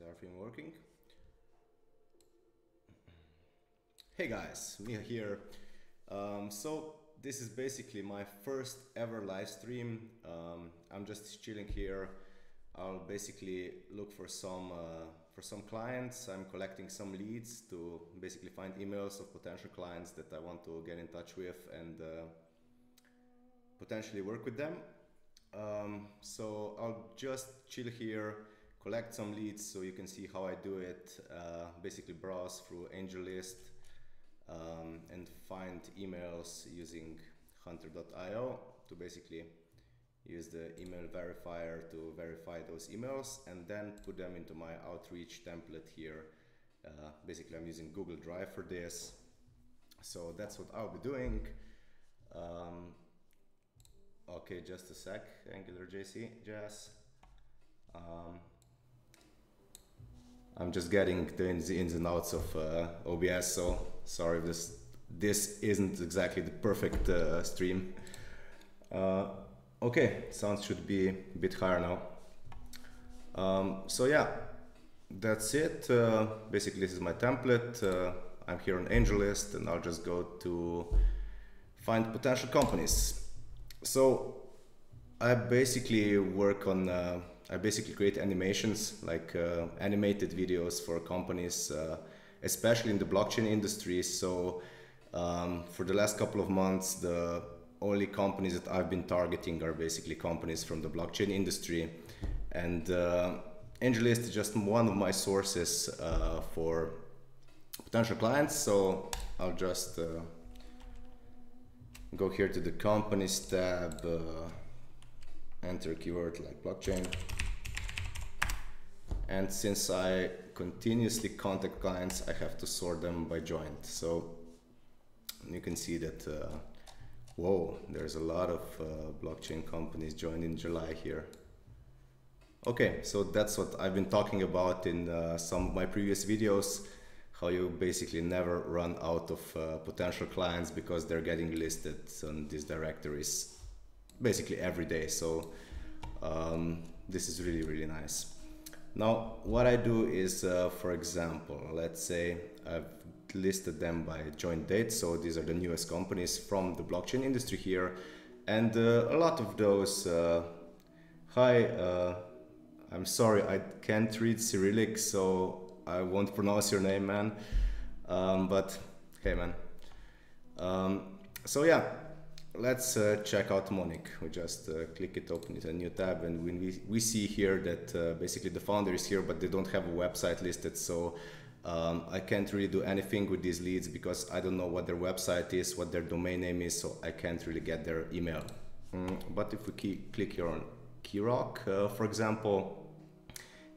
everything working? Hey guys, Mia here. So this is basically my first ever live stream. I'm just chilling here. I'll basically look for some clients. I'm collecting some leads to basically find emails of potential clients that I want to get in touch with and potentially work with them. So I'll just chill here, collect some leads so you can see how I do it. Basically browse through AngelList and find emails using hunter.io to basically use the email verifier to verify those emails and then put them into my outreach template here. Basically I'm using Google Drive for this. So that's what I'll be doing. Okay, just a sec, Angular Jazz. I'm just getting the ins and outs of OBS, so sorry if this isn't exactly the perfect stream. Okay, sound should be a bit higher now. So yeah, that's it. Basically this is my template. I'm here on AngelList and I'll just go to find potential companies. So I basically work on, I basically create animations, like animated videos for companies, especially in the blockchain industry. So for the last couple of months, the only companies that I've been targeting are basically companies from the blockchain industry. And AngelList is just one of my sources for potential clients. So I'll just go here to the companies tab, enter keyword like blockchain. And since I continuously contact clients, I have to sort them by joint. So you can see that, whoa, there's a lot of blockchain companies joined in July here. Okay, so that's what I've been talking about in some of my previous videos, how you basically never run out of potential clients because they're getting listed on these directories basically every day. So this is really, really nice. Now, what I do is, for example, let's say I've listed them by joint date. So these are the newest companies from the blockchain industry here. And a lot of those, hi, I'm sorry, I can't read Cyrillic, so I won't pronounce your name, man. But hey, man. So yeah, let's check out Monic. We just click it, open it a new tab, and when we see here that basically the founder is here, but they don't have a website listed. So I can't really do anything with these leads because I don't know what their website is, what their domain name is, so I can't really get their email. But if we click here on Keyrock, for example,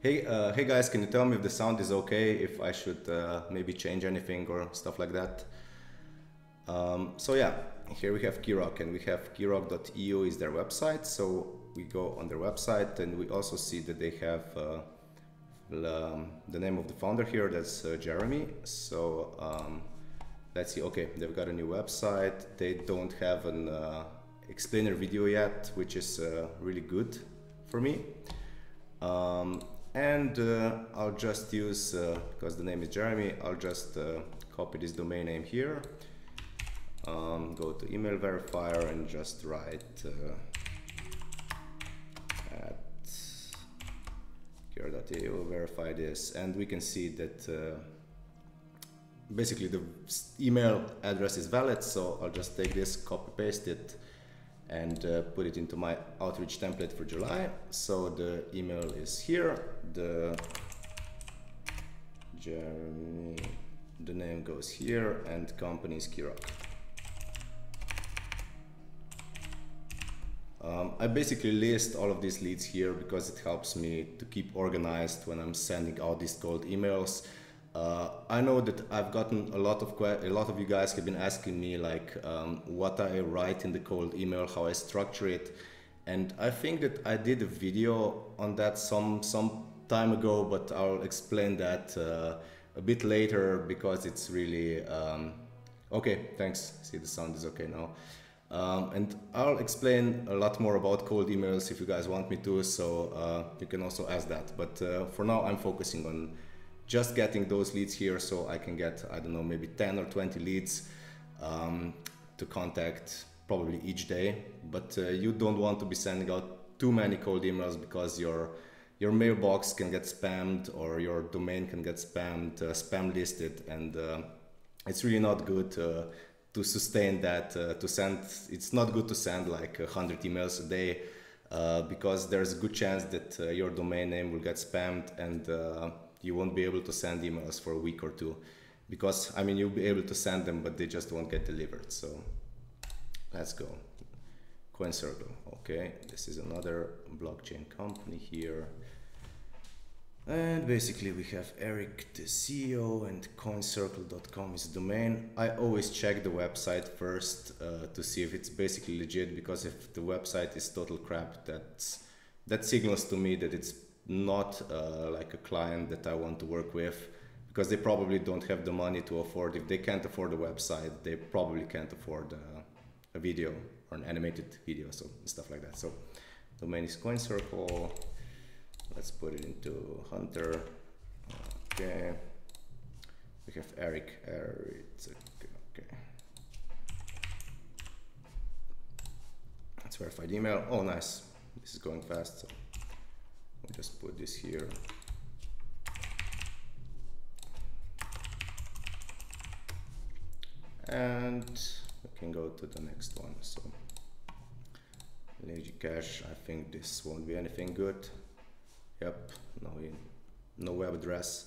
hey guys, can you tell me if the sound is okay, if I should maybe change anything or stuff like that? So yeah, here we have Keyrock and we have keyrock.eu is their website. So we go on their website and we also see that they have the name of the founder here, that's Jeremy. So let's see, okay, they've got a new website. They don't have an explainer video yet, which is really good for me. And I'll just use, because the name is Jeremy, I'll just copy this domain name here, go to email verifier and just write at care.eu, verify this, and we can see that basically the email address is valid. So I'll just take this, copy paste it, and put it into my outreach template for July. So the email is here, the Jeremy, the name goes here, and company is Keyrock. I basically list all of these leads here because it helps me to keep organized when I'm sending out these cold emails. I know that I've gotten a lot of you guys have been asking me like what I write in the cold email, how I structure it, and I think that I did a video on that some time ago, but I'll explain that a bit later because it's really okay. Thanks. See, the sound is okay now. And I'll explain a lot more about cold emails if you guys want me to, so you can also ask that. But for now, I'm focusing on just getting those leads here, so I can get, I don't know, maybe 10 or 20 leads to contact probably each day. But you don't want to be sending out too many cold emails, because your mailbox can get spammed, or your domain can get spammed, spam listed, and it's really not good to sustain that. It's not good to send like 100 emails a day, because there's a good chance that your domain name will get spammed, and you won't be able to send emails for a week or two, because I mean, you'll be able to send them, but they just won't get delivered. So let's go. CoinCircle. Okay, this is another blockchain company here. And basically we have Eric, the CEO, and coincircle.com is the domain. I always check the website first to see if it's basically legit, because if the website is total crap, that signals to me that it's not like a client that I want to work with, because they probably don't have the money to afford. If they can't afford a website, they probably can't afford a video or an animated video, so stuff like that. So domain is CoinCircle. Let's put it into Hunter. Okay. We have Eric. Okay. That's verified email. Oh, nice. This is going fast. So we'll just put this here. And we can go to the next one. So Lazy Cash. I think this won't be anything good. Yep, no web address,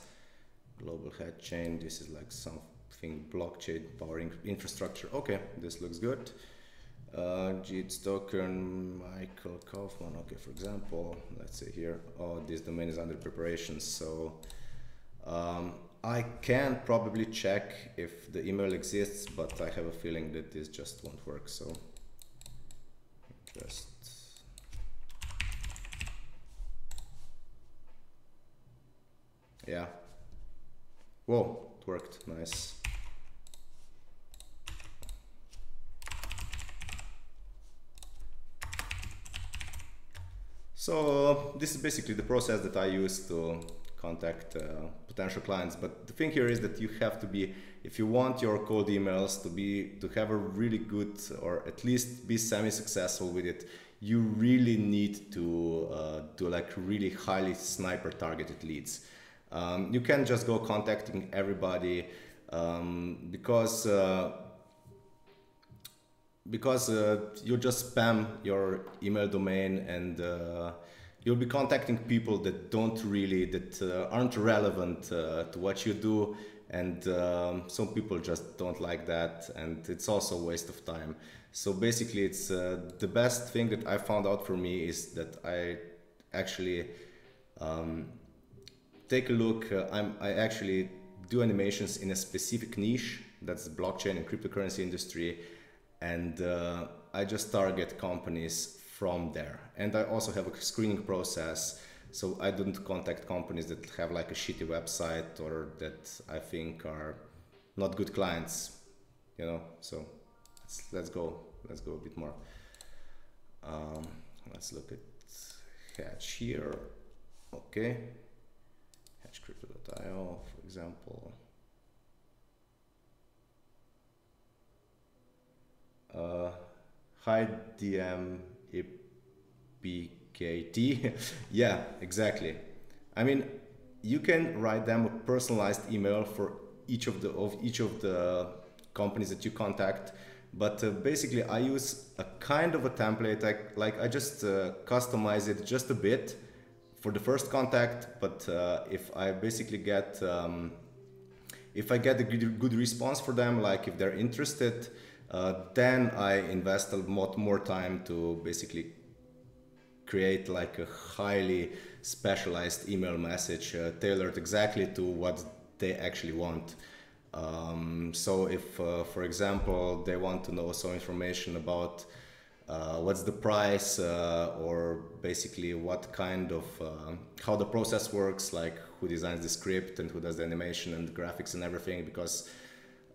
global head chain. This is like something blockchain powering infrastructure. Okay, this looks good. Jeets token, Michael Kaufman. Okay, for example, let's say here, oh, this domain is under preparation. So I can probably check if the email exists, but I have a feeling that this just won't work. So just yeah. Whoa, it worked. Nice. So this is basically the process that I use to contact potential clients. But the thing here is that you have to be, if you want your cold emails to have a really good, or at least be semi-successful with it, you really need to do like really highly sniper targeted leads. You can't just go contacting everybody because you just spam your email domain, and you'll be contacting people that aren't relevant to what you do, and some people just don't like that, and it's also a waste of time. So basically, it's the best thing that I found out for me is that I actually take a look. I actually do animations in a specific niche, that's the blockchain and cryptocurrency industry, and I just target companies from there. And I also have a screening process, so I don't contact companies that have like a shitty website or that I think are not good clients, you know. So let's go a bit more. Let's look at Hatch here. Okay. Crypto.io, for example. Hi DM EPKT. Yeah, exactly. I mean, you can write them a personalized email for each of the companies that you contact, but basically I use a kind of a template. I just customize it just a bit for the first contact, but if I basically get if I get a good response for them, like if they're interested, then I invest a lot more time to basically create like a highly specialized email message tailored exactly to what they actually want. So if, for example, they want to know some information about what's the price, or basically what kind of how the process works, like who designs the script and who does the animation and the graphics and everything, because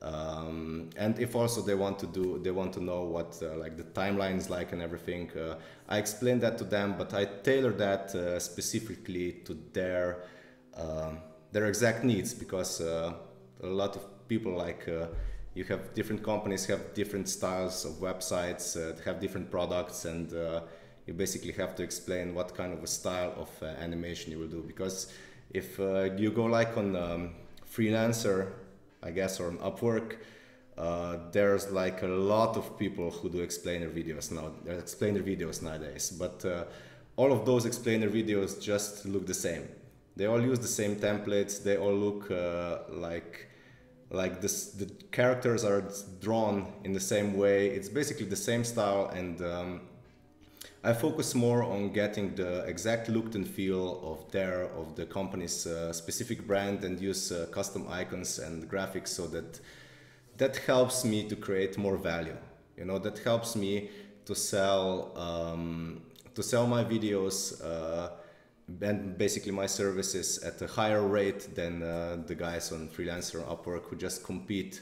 And if also they want to know what like the timeline is like and everything, I explain that to them, but I tailor that specifically to their exact needs, because a lot of people, like you have different companies have different styles of websites, have different products, and you basically have to explain what kind of a style of animation you will do. Because if you go like on Freelancer, I guess, or on Upwork, there's like a lot of people who do explainer videos nowadays, but all of those explainer videos just look the same. They all use the same templates. They all look like this. The characters are drawn in the same way. It's basically the same style, and I focus more on getting the exact look and feel of the company's specific brand, and use custom icons and graphics, so that helps me to create more value. You know, that helps me to sell my videos and basically my services at a higher rate than the guys on Freelancer or Upwork, who just compete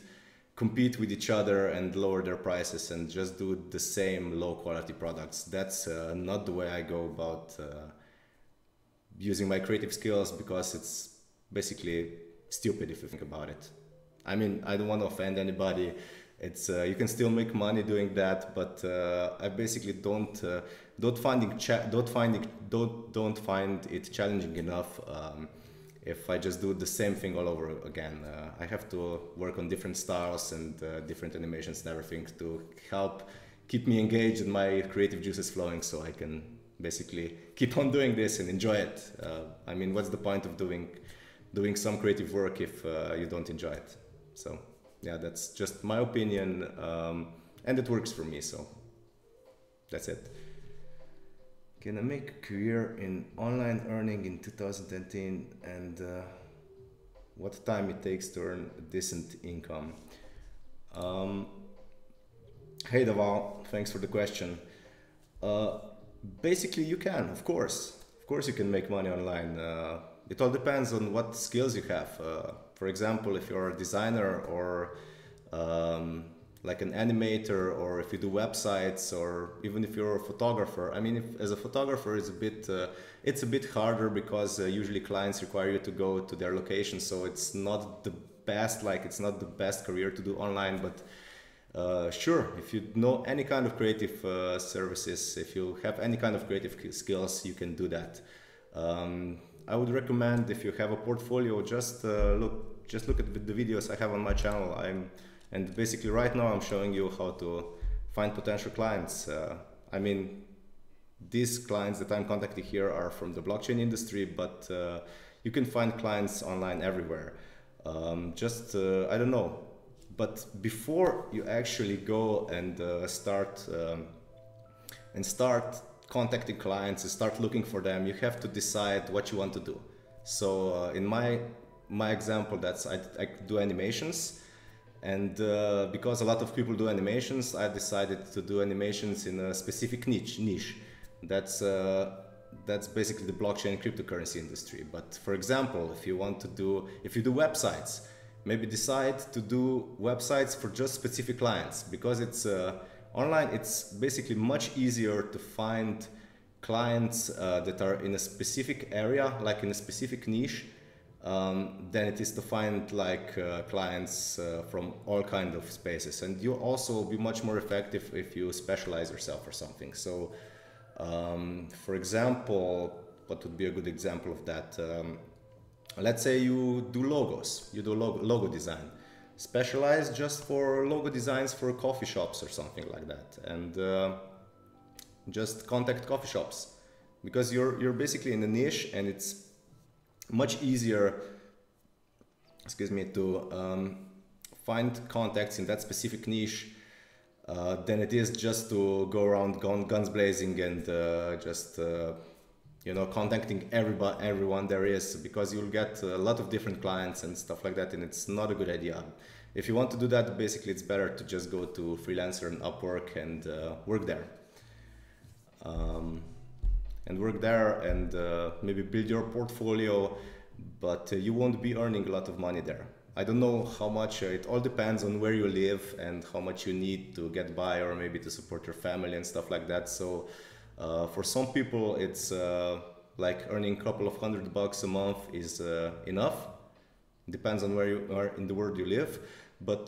with each other and lower their prices and just do the same low quality products. That's not the way I go about using my creative skills, because it's basically stupid if you think about it. I mean, I don't want to offend anybody. It's you can still make money doing that, but I basically don't find it challenging enough if I just do the same thing all over again. I have to work on different styles and different animations and everything to help keep me engaged and my creative juices flowing, so I can basically keep on doing this and enjoy it. I mean, what's the point of doing some creative work if you don't enjoy it? So yeah, that's just my opinion, and it works for me, so that's it. Can I make a career in online earning in 2010, and what time it takes to earn a decent income? Hey Daval, thanks for the question. Basically you can, of course you can make money online. It all depends on what skills you have. For example, if you're a designer, or like an animator, or if you do websites, or even if you're a photographer. I mean, as a photographer, it's a bit harder, because usually clients require you to go to their location, so it's not the best career to do online. But sure, if you know any kind of creative services, if you have any kind of creative skills, you can do that. I would recommend, if you have a portfolio, just look at the videos I have on my channel. And basically right now I'm showing you how to find potential clients. I mean, these clients that I'm contacting here are from the blockchain industry, but you can find clients online everywhere. I don't know. But before you actually go and start contacting clients and start looking for them, you have to decide what you want to do. So in my example, I do animations. And because a lot of people do animations, I decided to do animations in a specific niche. That's basically the blockchain and cryptocurrency industry. But for example, if you do websites, maybe decide to do websites for just specific clients, because it's online. It's basically much easier to find clients that are in a specific area, like in a specific niche, than it is to find like clients from all kinds of spaces. And you also be much more effective if you specialize yourself or something. So for example, what would be a good example of that? Let's say you do logos, you do logo design. Specialize just for logo designs for coffee shops or something like that, and just contact coffee shops, because you're basically in a niche, and it's much easier, to find contacts in that specific niche than it is just to go around guns blazing and contacting everyone there is, because you'll get a lot of different clients and stuff like that, and it's not a good idea. If you want to do that, basically it's better to just go to Freelancer and Upwork and work there. And maybe build your portfolio, but you won't be earning a lot of money there. I don't know how much, it all depends on where you live and how much you need to get by, or maybe to support your family and stuff like that. So for some people it's like earning a couple of $100 a month is enough. Depends on where you are in the world you live. But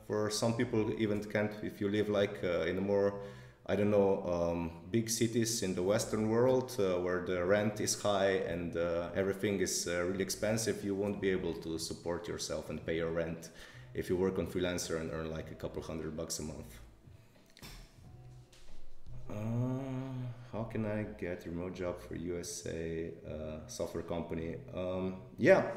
for some people even can't, if you live like in a more, I don't know, big cities in the Western world where the rent is high and everything is really expensive, you won't be able to support yourself and pay your rent if you work on freelancer and earn like a couple $100 a month. How can I get a remote job for USA software company? Yeah,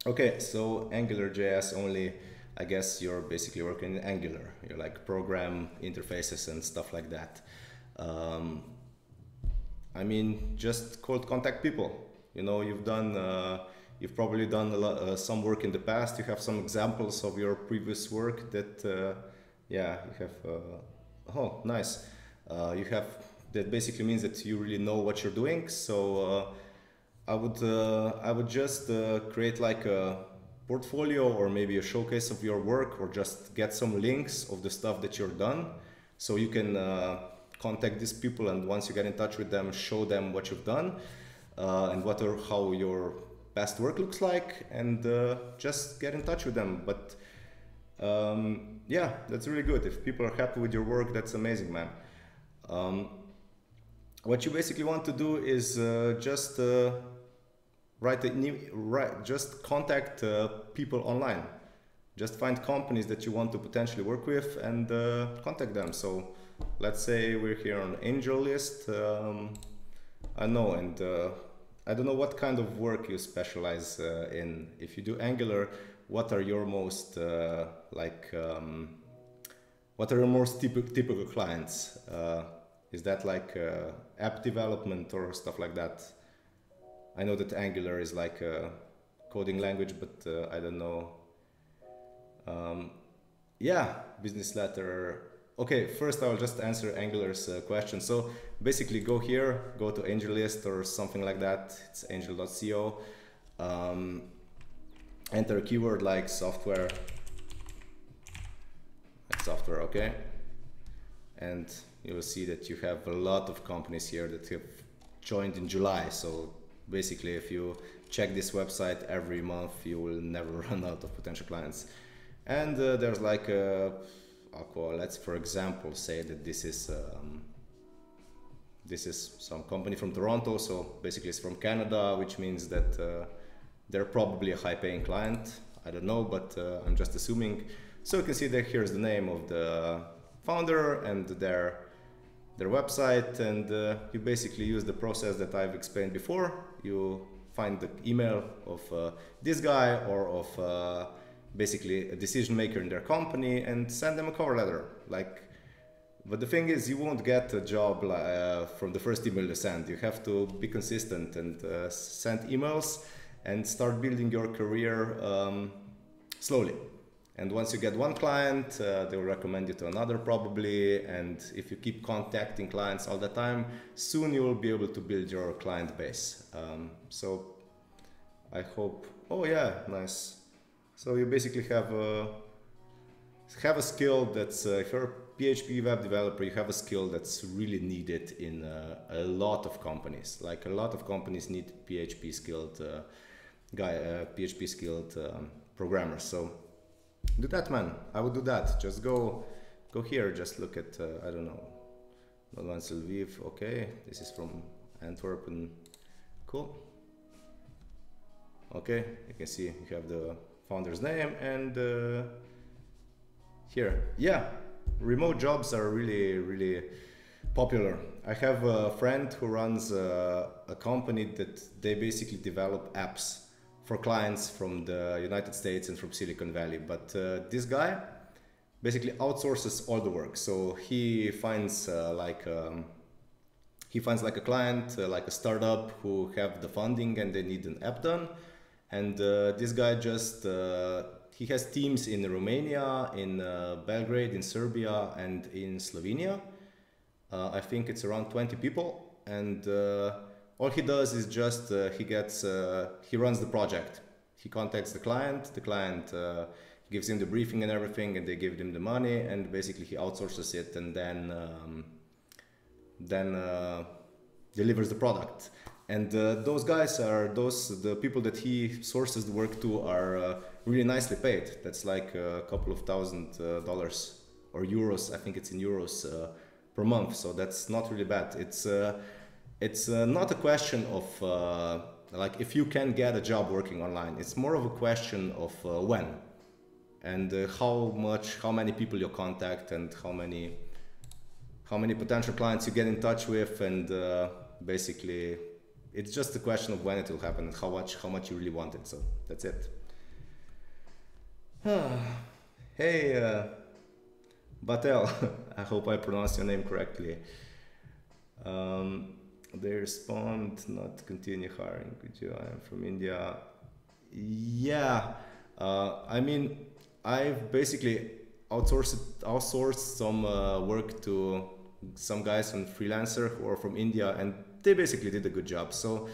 okay, so AngularJS only. I guess you're basically working in Angular. You're like program interfaces and stuff like that. I mean, just cold contact people. You know, you've probably done some work in the past. You have some examples of your previous work that, yeah, you have. Oh, nice. You have. That basically means that you really know what you're doing. So I would just create like a portfolio or maybe a showcase of your work, or just get some links of the stuff that you're done, so you can contact these people, and once you get in touch with them, show them what you've done and how your past work looks like, and just get in touch with them. But yeah, that's really good. If people are happy with your work, that's amazing, man. What you basically want to do is just just contact people online. Just find companies that you want to potentially work with and contact them. So let's say we're here on AngelList. I know, and I don't know what kind of work you specialize in. If you do Angular, what are your most what are your most typical clients? Is that like app development or stuff like that? I know that Angular is like a coding language, but I don't know. Yeah, business letter. Okay, first I will just answer Angular's question. So basically go here, go to AngelList or something like that. It's angel.co. Enter a keyword like software. Okay. And you will see that you have a lot of companies here that have joined in July. So basically, if you check this website every month, you will never run out of potential clients. And there's like let's for example say that this is some company from Toronto. So basically it's from Canada, which means that they're probably a high-paying client. I don't know, but I'm just assuming. So you can see that here's the name of the founder and their website, and you basically use the process that I've explained before. You find the email of this guy or of basically a decision maker in their company and send them a cover letter. But the thing is, you won't get a job from the first email you send. You have to be consistent and send emails and start building your career slowly. And once you get one client, they will recommend you to another probably. And if you keep contacting clients all the time, soon you will be able to build your client base. So I hope, oh yeah, nice. So you basically have a skill that's, if you're a PHP web developer, you have a skill that's really needed in a lot of companies. Like a lot of companies need PHP skilled PHP skilled programmers. So do that, man. I would do that. Just go here. Just look at I don't know, Advanced Lviv. Okay, this is from Antwerp. Cool. Okay, you can see you have the founder's name and here. Yeah, remote jobs are really popular. I have a friend who runs a company that they basically develop apps for clients from the United States and from Silicon Valley. But this guy basically outsources all the work. So he finds like a client, like a startup who have the funding and they need an app done. And this guy just, he has teams in Romania, in Belgrade, in Serbia, and in Slovenia. I think it's around 20 people. And all he does is just, he runs the project. he contacts the client gives him the briefing and everything, and they give him the money, and basically he outsources it, and then delivers the product. And those guys are the people that he sources the work to are really nicely paid. That's like a couple of $1,000 or euros. I think it's in euros per month. So that's not really bad. It's not a question of like if you can get a job working online. It's more of a question of when, and how many people you contact, and how many potential clients you get in touch with, and basically it's just a question of when it will happen and how much you really want it. So that's it. Hey, Batel, I hope I pronounced your name correctly. They respond, not continue hiring. Could you? I am from India. Yeah, I mean, I've basically outsourced some work to some guys on Freelancer who are from India, and they basically did a good job. So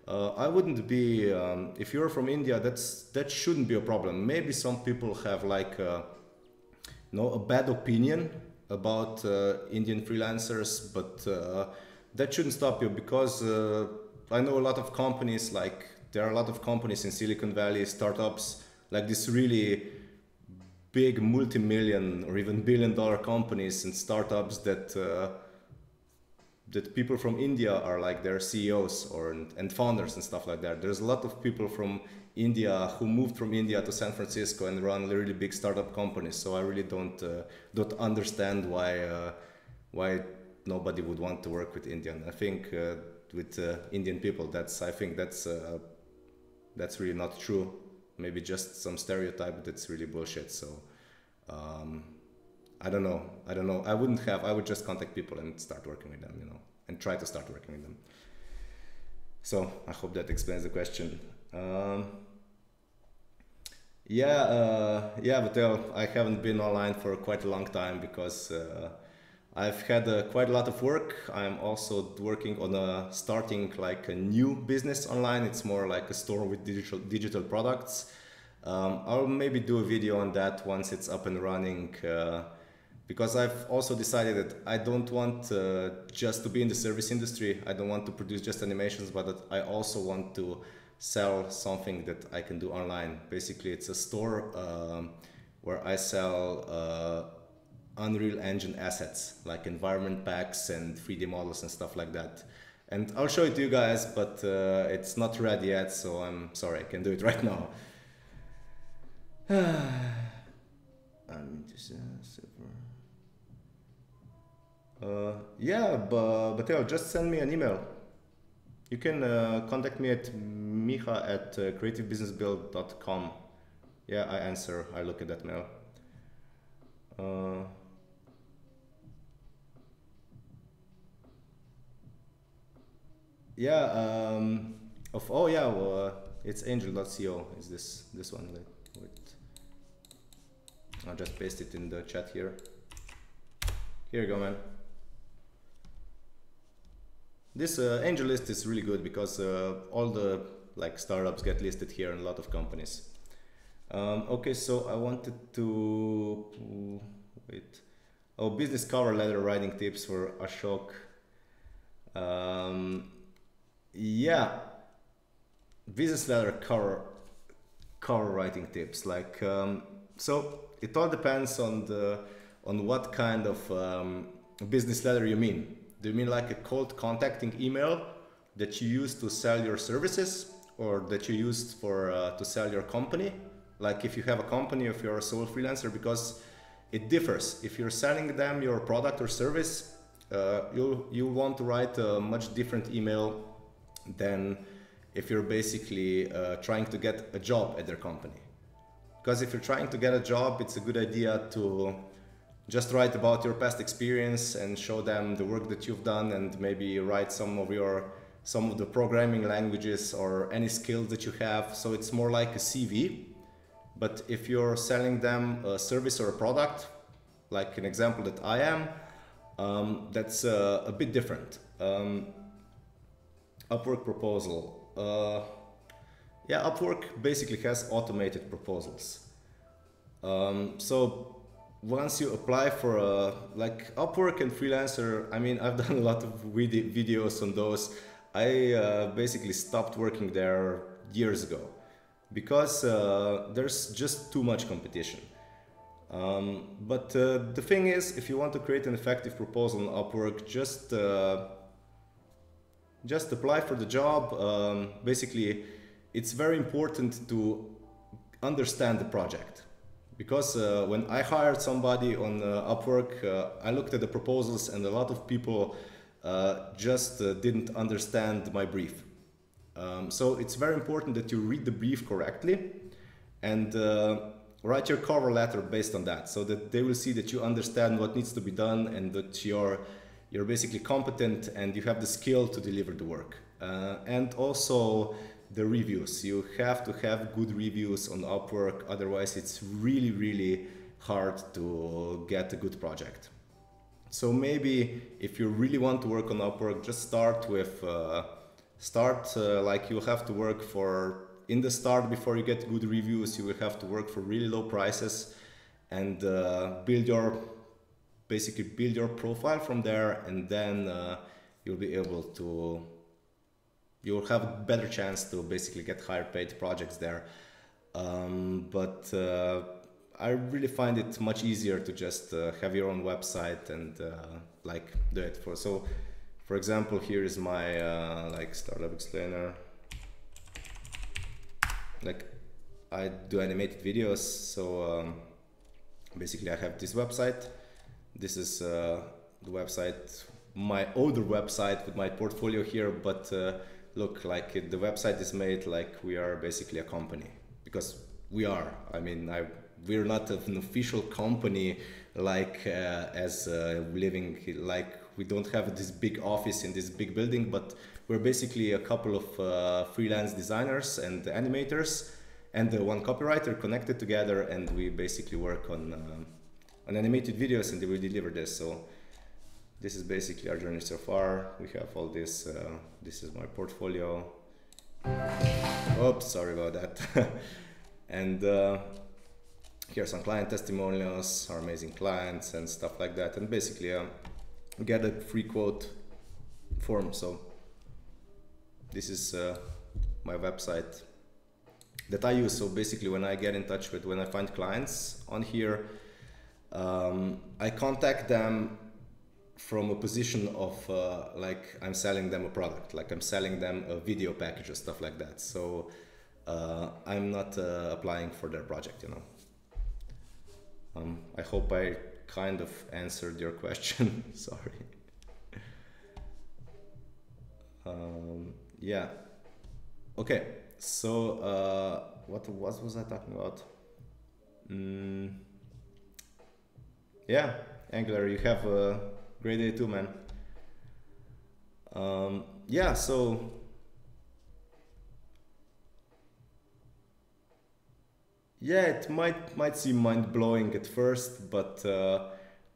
I wouldn't be, if you're from India, that shouldn't be a problem. Maybe some people have like a bad opinion about Indian freelancers, but that shouldn't stop you, because I know a lot of companies, like there are a lot of companies in Silicon Valley, startups, like this really big multi-million or even billion-dollar companies and startups that people from India are like their CEOs and founders and stuff like that. There's a lot of people from India who moved from India to San Francisco and run really big startup companies. So I really don't understand why nobody would want to work with Indian. I think with Indian people, that's really not true. Maybe just some stereotype that's really bullshit. So I don't know. I would just contact people and start working with them, and try to start working with them. So I hope that explains the question. But I haven't been online for quite a long time because I've had quite a lot of work. I'm also working on starting like a new business online. It's more like a store with digital products. I'll maybe do a video on that once it's up and running, because I've also decided that I don't want just to be in the service industry. I don't want to produce just animations, but that I also want to sell something that I can do online. Basically, it's a store where I sell Unreal Engine assets, like environment packs and 3D models and stuff like that. And I'll show it to you guys, but it's not ready yet, so I'm sorry, I can't do it right now. But just send me an email. You can contact me at miha@creativebusinessbuild.com. Yeah, I answer. I look at that mail. It's angel.co. Is this one? Wait. I'll just paste it in the chat here. Here you go, man. This angel list is really good because all the startups get listed here in a lot of companies. Okay, so I wanted to wait. Oh, business cover letter writing tips for Ashok. Business letter cover writing tips. So it all depends on what kind of business letter you mean. Do you mean like a cold contacting email that you use to sell your services, or that you use to sell your company? Like if you have a company, if you're a sole freelancer, because it differs. If you're selling them your product or service, you'll want to write a much different email than if you're basically trying to get a job at their company. Because if you're trying to get a job, it's a good idea to just write about your past experience and show them the work that you've done, and maybe write some of the programming languages or any skills that you have. So it's more like a CV. But if you're selling them a service or a product, like an example that I am, that's a bit different. Upwork proposal. Yeah, Upwork basically has automated proposals. So once you apply for like Upwork and Freelancer, I mean, I've done a lot of videos on those. I basically stopped working there years ago because there's just too much competition. But the thing is, if you want to create an effective proposal on Upwork, just apply for the job. Basically, it's very important to understand the project. Because when I hired somebody on Upwork, I looked at the proposals and a lot of people just didn't understand my brief. So it's very important that you read the brief correctly and write your cover letter based on that, so that they will see that you understand what needs to be done and that you're basically competent and you have the skill to deliver the work. And also the reviews. You have to have good reviews on Upwork, otherwise it's really, really hard to get a good project. So maybe if you really want to work on Upwork, just start with, like you'll have to work for, in the start before you get good reviews, you will have to work for really low prices and basically build your profile from there, and then you'll be able to, you'll have a better chance to basically get higher paid projects there. But I really find it much easier to just have your own website and like do it for. So for example, here is my like startup explainer. Like I do animated videos, so basically I have this website. This is the website, my older website with my portfolio here, but look, like the website is made like we are basically a company, because we are. I mean, we're not an official company like as living, like we don't have this big office in this big building, but we're basically a couple of freelance designers and animators and one copywriter connected together, and we basically work on animated videos and we deliver this. So this is basically our journey so far. We have all this, this is my portfolio. Oops, sorry about that. And here are some client testimonials, our amazing clients and stuff like that. And basically we get a free quote form. So this is my website that I use. So basically when I get in touch with, when I find clients on here, I contact them from a position of like I'm selling them a product, like I'm selling them a video package or stuff like that. So I'm not applying for their project, you know. I hope I kind of answered your question. Sorry. Yeah. Okay. So what was I talking about? Yeah, Angular, you have a great day too, man. Yeah, so yeah, it might seem mind-blowing at first, but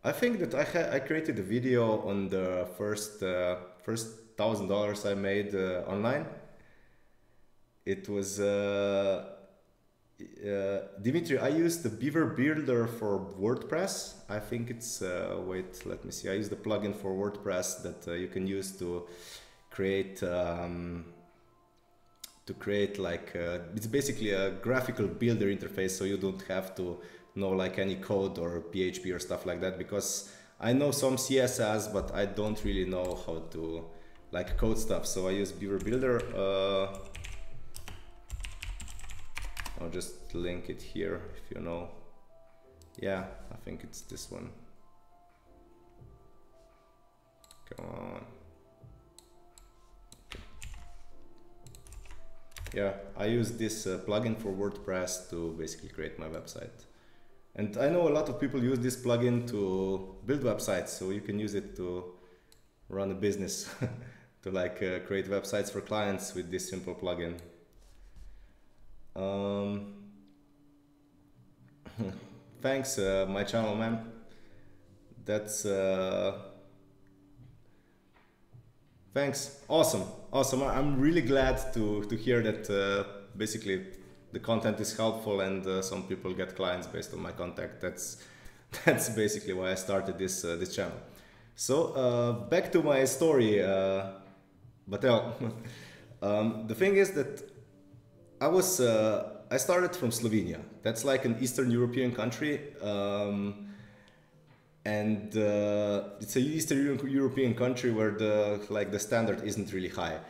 I think that I created a video on the first $1,000 I made online. It was Dimitri, I used the Beaver Builder for WordPress. I think it's wait, let me see. I use the plugin for WordPress that you can use to create like it's basically a graphical builder interface, so you don't have to know like any code or PHP or stuff like that, because I know some CSS, but I don't really know how to like code stuff. So I use Beaver Builder. I'll just link it here if you know. Yeah, I think it's this one. Come on. Okay. Yeah, I use this plugin for WordPress to basically create my website. And I know a lot of people use this plugin to build websites, so you can use it to run a business, to like create websites for clients with this simple plugin. Thanks, my channel, man. That's thanks. Awesome. I'm really glad to hear that basically the content is helpful, and some people get clients based on my contact. That's basically why I started this this channel. So back to my story, Batel. The thing is that I started from Slovenia. That's like an Eastern European country, and it's an Eastern European country where the standard isn't really high.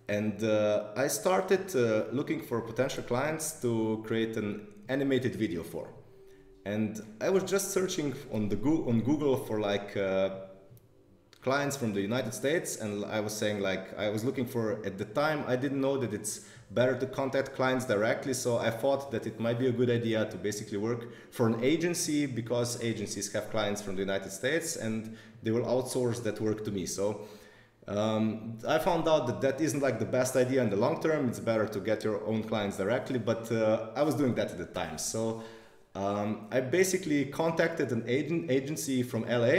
And I started looking for potential clients to create an animated video for. And I was just searching on Google for like clients from the United States, and I was saying like I was looking for, at the time I didn't know that it's better to contact clients directly, so I thought that it might be a good idea to basically work for an agency, because agencies have clients from the United States and they will outsource that work to me. So I found out that that isn't like the best idea in the long term. It's better to get your own clients directly, but I was doing that at the time. So I basically contacted an agency from LA,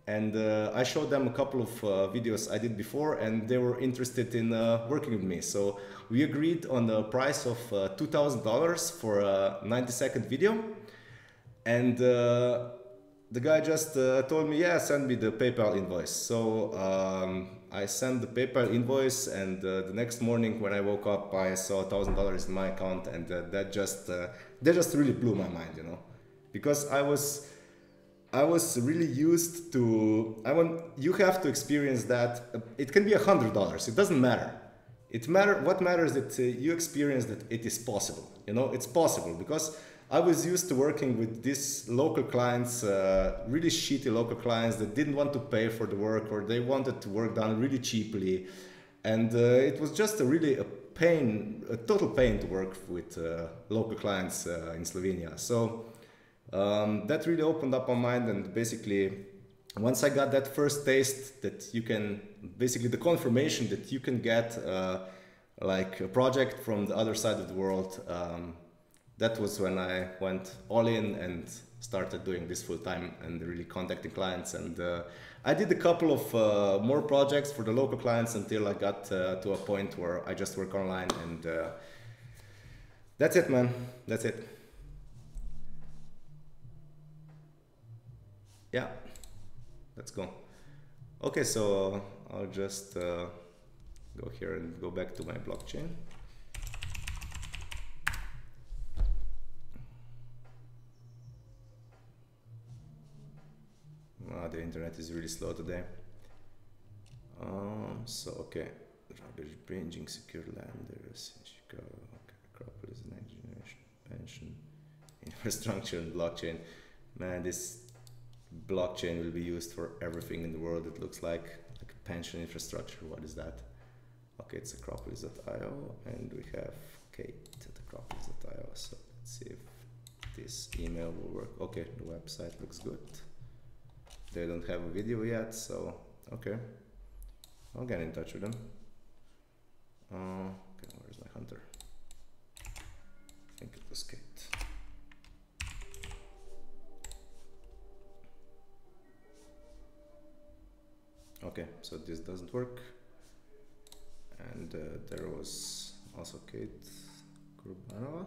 and I showed them a couple of videos I did before, and they were interested in working with me. So we agreed on the price of $2,000 for a 90-second video, and the guy just told me, yeah, send me the PayPal invoice. So I sent the PayPal invoice, and the next morning when I woke up, I saw $1,000 in my account, and that just really blew my mind, you know, because I was really used to, you have to experience that. It can be $100, it doesn't matter. What matters is that you experience that it is possible, you know, it's possible, because I was used to working with these local clients, really shitty local clients that didn't want to pay for the work, or they wanted to work done really cheaply. And it was just a total pain to work with local clients in Slovenia. So that really opened up my mind, and basically once I got that first taste that you can, basically the confirmation that you can get like a project from the other side of the world, that was when I went all in and started doing this full time and really contacting clients. And I did a couple of more projects for the local clients until I got to a point where I just work online, and that's it, man. That's it. Yeah, let's go. Okay, so I'll just go here and go back to my blockchain. The internet is really slow today. So okay, rubbish bringing secure lenders, Chicago, okay, Acropolis, next generation pension, infrastructure, and blockchain. Man, this blockchain will be used for everything in the world. It looks like pension infrastructure. What is that? Okay, it's Acropolis.io, and we have Kate at Acropolis.io. So let's see if this email will work. Okay, the website looks good. They don't have a video yet, so okay, I'll get in touch with them. Okay, where's my hunter? I think it was Kate. Okay, so this doesn't work, and there was also Kate Kurbanova.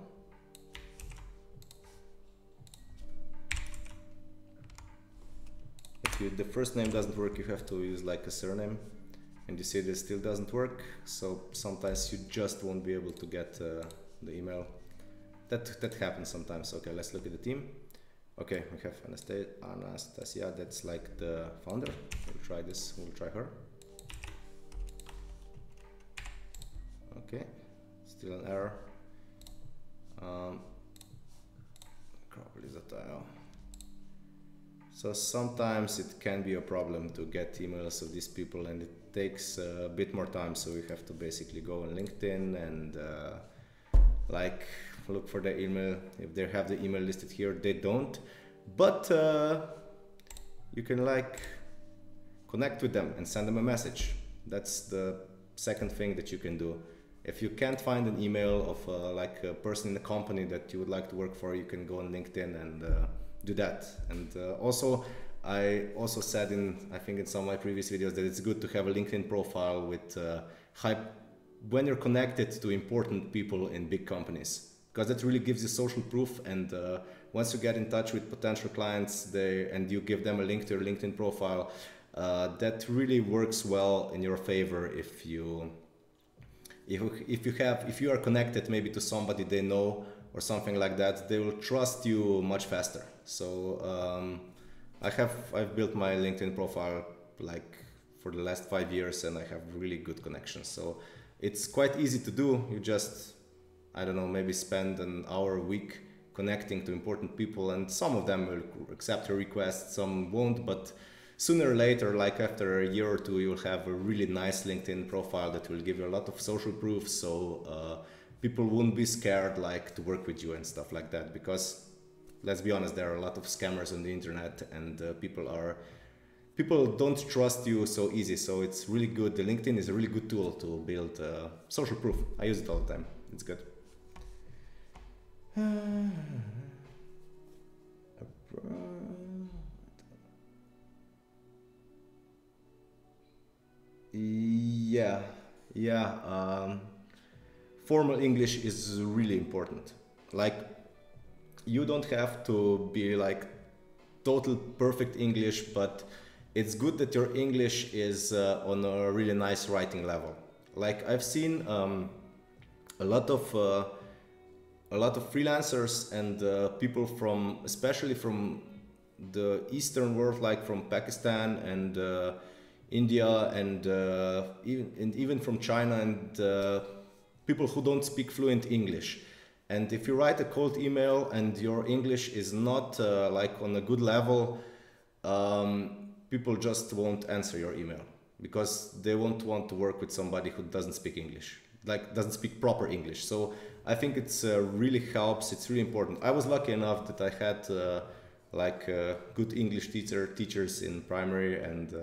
If the first name doesn't work, you have to use like a surname, and you see this still doesn't work, so sometimes you just won't be able to get the email. That happens sometimes. Okay, let's look at the team. Okay, we have Anastasia, that's like the founder. We'll try this, we'll try her. Okay, still an error. Acropolis.io. So sometimes it can be a problem to get emails of these people, and it takes a bit more time, so we have to basically go on LinkedIn and like look for their email. If they have the email listed here, they don't, but you can like connect with them and send them a message. That's the second thing that you can do. If you can't find an email of like a person in the company that you would like to work for, you can go on LinkedIn and do that. And also, I also said I think in some of my previous videos that it's good to have a LinkedIn profile with high when you're connected to important people in big companies, because that really gives you social proof. And once you get in touch with potential clients, and you give them a link to your LinkedIn profile, that really works well in your favor. If you are connected maybe to somebody they know or something like that, they will trust you much faster. So I've built my LinkedIn profile like for the last 5 years, and I have really good connections. So it's quite easy to do. You just, I don't know, maybe spend an hour a week connecting to important people, and some of them will accept your request, some won't, but sooner or later, like after a year or two, you'll have a really nice LinkedIn profile that will give you a lot of social proof. So people won't be scared like to work with you and stuff like that, because let's be honest, there are a lot of scammers on the internet, and people don't trust you so easy. So it's really good. The LinkedIn is a really good tool to build social proof. I use it all the time. It's good. Yeah. Formal English is really important. Like, you don't have to be like total perfect English, but it's good that your English is on a really nice writing level. Like, I've seen a lot of freelancers and people from, especially from the Eastern world, like from Pakistan and India and even from China, and people who don't speak fluent English. And if you write a cold email and your English is not like on a good level, people just won't answer your email, because they won't want to work with somebody who doesn't speak English, like doesn't speak proper English. So I think it's really helps. It's really important. I was lucky enough that I had good English teachers in primary and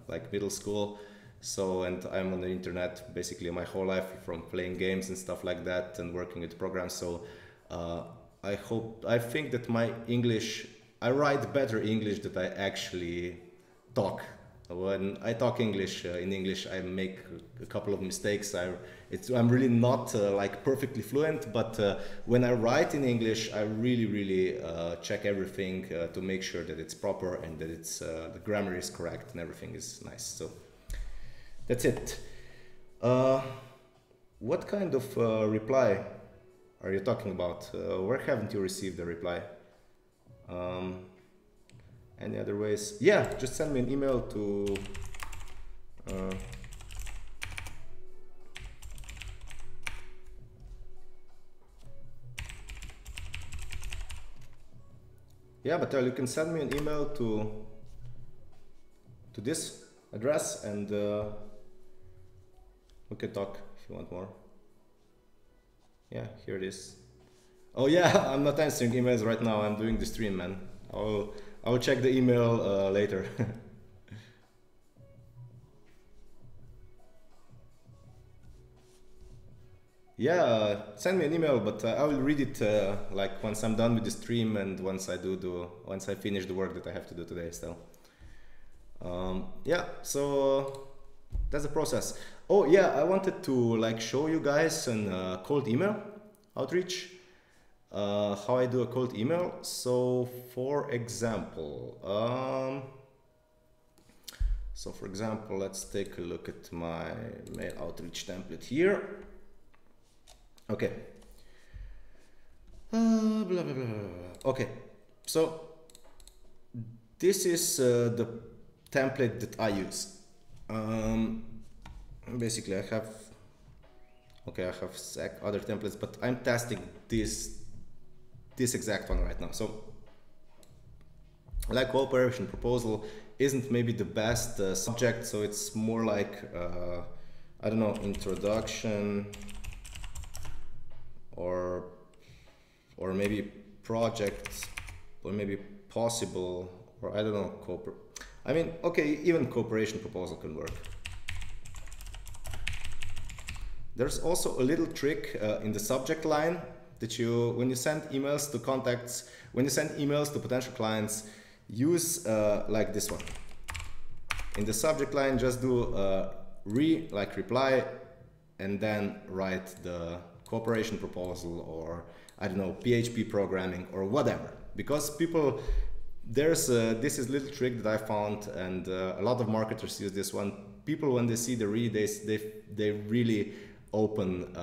like middle school. So, and I'm on the internet basically my whole life, from playing games and stuff like that and working with programs. So I think that my English, I write better English than I actually talk. When I talk English, in English, I make a couple of mistakes. I'm really not like perfectly fluent, but when I write in English, I really check everything to make sure that it's proper and that it's the grammar is correct and everything is nice. So that's it. What kind of reply are you talking about? Where haven't you received a reply? Any other ways? Yeah, just send me an email to yeah, but you can send me an email to this address, and we can talk if you want more. Yeah, here it is. Oh yeah, I'm not answering emails right now. I'm doing the stream, man. I'll check the email later. Yeah, send me an email, but I will read it like once I'm done with the stream and once I finish the work that I have to do today still. Yeah, so that's the process. Oh yeah, I wanted to like show you guys an cold email outreach. How I do a cold email. So for example, let's take a look at my mail outreach template here. Okay. Blah, blah, blah, blah. Okay, so this is the template that I use. Basically I have other templates, but I'm testing this exact one right now. So like cooperation proposal isn't maybe the best subject, so it's more like I don't know, introduction or maybe project, or maybe possible, or I don't know, I mean, okay, even cooperation proposal can work. There's also a little trick in the subject line that when you send emails to contacts, when you send emails to potential clients, use like this one. In the subject line, just do reply and then write the cooperation proposal, or I don't know, PHP programming or whatever. Because people, there's this is a little trick that I found, and a lot of marketers use this one. People, when they see the read, they really open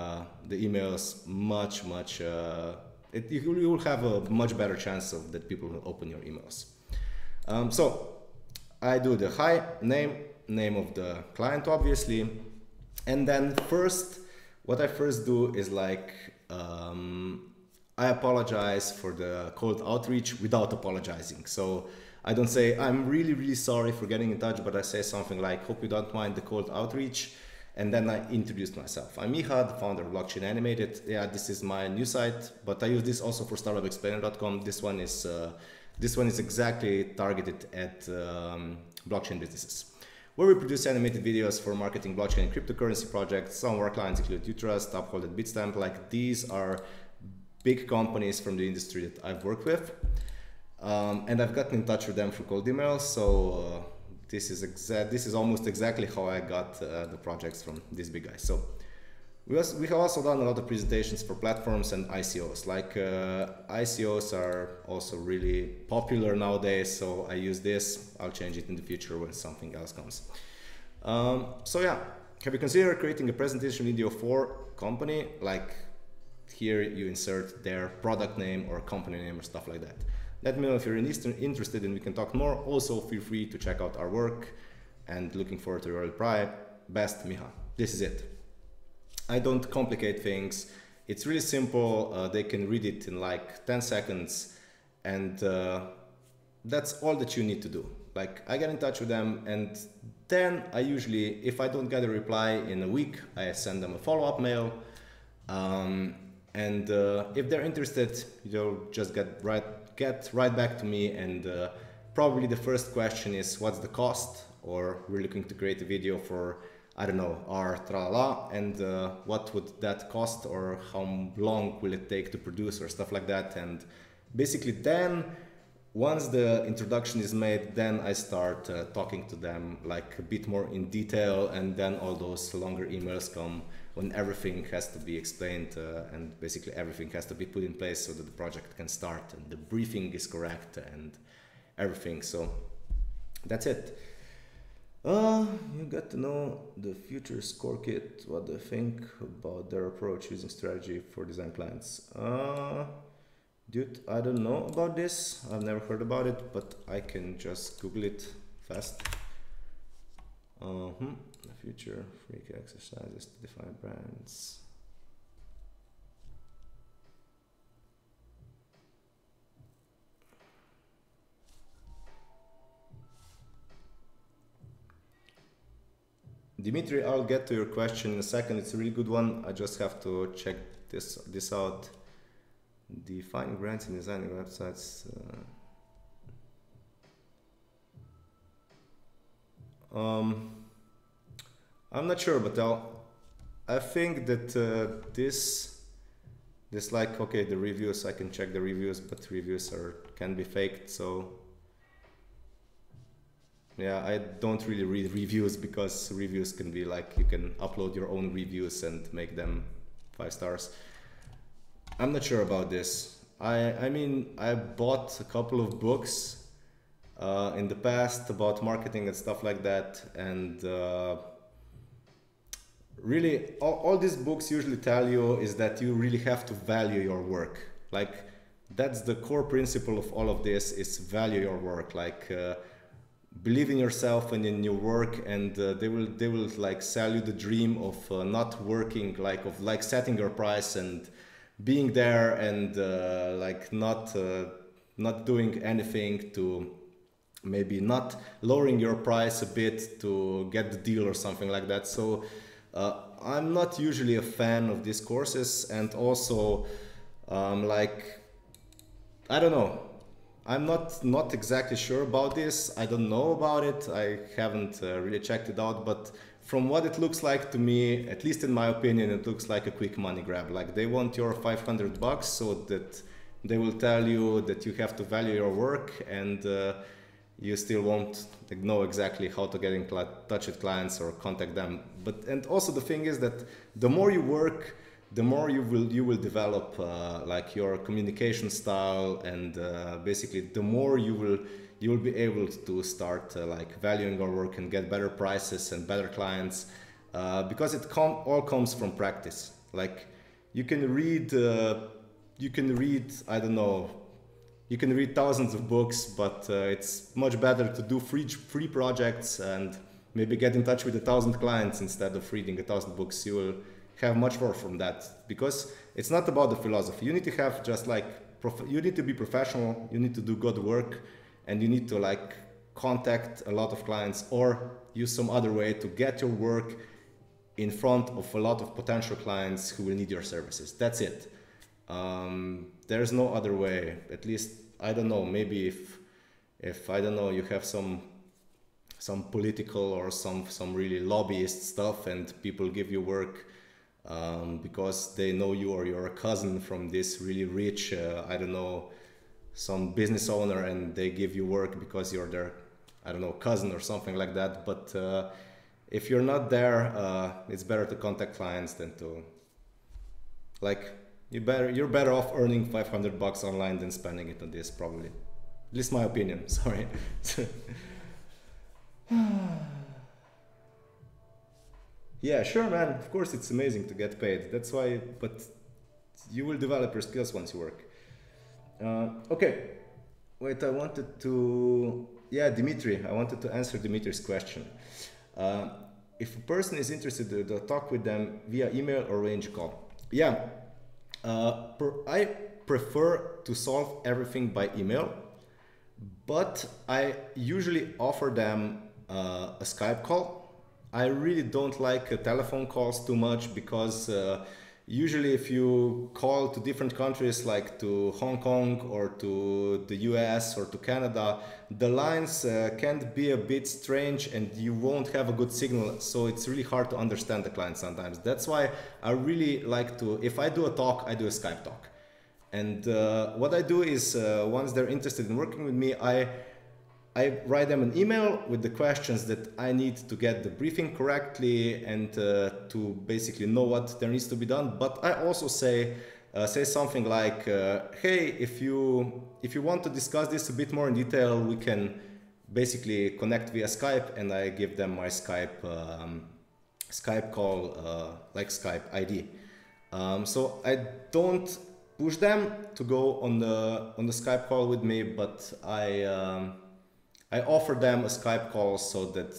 the emails much. You will have a much better chance of that people will open your emails. So I do the hi, name of the client, obviously, and then what I first do is like I apologize for the cold outreach without apologizing. So I don't say I'm really sorry for getting in touch, but I say something like, hope you don't mind the cold outreach. And then I introduced myself. I'm Miha, the founder of Blockchain Animated. Yeah, this is my new site, but I use this also for startupexplainer.com. This one is exactly targeted at blockchain businesses, where we produce animated videos for marketing blockchain and cryptocurrency projects. Some of our clients include Utrust, Uphold, and Bitstamp. Like, these are big companies from the industry that I've worked with, and I've gotten in touch with them through cold emails. So this is almost exactly how I got the projects from these big guys. So we have also done a lot of presentations for platforms and ICOs. Like ICOs are also really popular nowadays, so I use this. I'll change it in the future when something else comes. So yeah, have you considered creating a presentation video for company? Like, here you insert their product name or company name or stuff like that. Let me know if you're interested and we can talk more. Also, feel free to check out our work, and looking forward to your reply. Best, Miha. This is it. I don't complicate things. It's really simple. They can read it in like 10 seconds, and that's all that you need to do. Like, I get in touch with them, and then I usually, if I don't get a reply in a week, I send them a follow-up mail. And if they're interested, they'll just get right back to me, and probably the first question is, what's the cost? Or, we're looking to create a video for, I don't know, our tralala, and what would that cost, or how long will it take to produce, or stuff like that. And basically then, once the introduction is made, then I start talking to them like a bit more in detail, and then all those longer emails come when everything has to be explained, and basically everything has to be put in place so that the project can start and the briefing is correct and everything. So that's it. You got to know the Future Score Kit. What do you think about their approach using strategy for design clients? Dude, I don't know about this. I've never heard about it, but I can just Google it fast. The future freak exercises to define brands. Dimitri, I'll get to your question in a second. It's a really good one. I just have to check this out. Defining brands and designing websites. I'm not sure, but I think that this like, okay, the reviews, I can check the reviews, but reviews can be faked. So yeah, I don't really read reviews, because reviews can be like, you can upload your own reviews and make them 5 stars. I'm not sure about this. I mean, I bought a couple of books in the past about marketing and stuff like that, and really all these books usually tell you is that you really have to value your work. Like, that's the core principle of all of this, is value your work. Like, believe in yourself and in your work, and they will like sell you the dream of not working, like setting your price and being there, and like not doing anything to, maybe not lowering your price a bit to get the deal or something like that. So I'm not usually a fan of these courses, and also like, I don't know, I'm not exactly sure about this. I don't know about it. I haven't really checked it out, but from what it looks like to me, at least in my opinion, it looks like a quick money grab. Like, they want your $500 so that they will tell you that you have to value your work, and you still won't know exactly how to get in touch with clients or contact them. And also the thing is that the more you work, the more you will develop like your communication style, and basically the more you will be able to start like valuing your work and get better prices and better clients, because it all comes from practice. Like you can read I don't know, you can read thousands of books, but it's much better to do free projects and maybe get in touch with 1,000 clients instead of reading 1,000 books. You will have much more from that, because it's not about the philosophy. You need to have just like you need to be professional, you need to do good work, and you need to like contact a lot of clients or use some other way to get your work in front of a lot of potential clients who will need your services. That's it. There's no other way. At least, I don't know, maybe if I don't know, you have some political or some really lobbyist stuff and people give you work because they know you or you're a cousin from this really rich, I don't know, some business owner, and they give you work because you're their, I don't know, cousin or something like that. But if you're not there, it's better to contact clients than to, like, you're better off earning $500 online than spending it on this, probably. At least my opinion, sorry. Yeah, sure, man. Of course, it's amazing to get paid. That's why, but you will develop your skills once you work. Okay. Wait, I wanted to, yeah, Dimitri, I wanted to answer Dimitri's question. If a person is interested to talk with them via email or arrange a call. Yeah, I prefer to solve everything by email, but I usually offer them a Skype call. I really don't like telephone calls too much, because usually if you call to different countries, like to Hong Kong or to the US or to Canada, the lines can be a bit strange and you won't have a good signal, so it's really hard to understand the client sometimes. That's why I really like to, if I do a talk, I do a Skype talk. And what I do is, once they're interested in working with me, I write them an email with the questions that I need to get the briefing correctly and to basically know what there needs to be done. But I also say something like, hey, if you want to discuss this a bit more in detail, we can basically connect via Skype, and I give them my Skype call, like Skype ID. So I don't push them to go on the Skype call with me, but I offer them a Skype call so that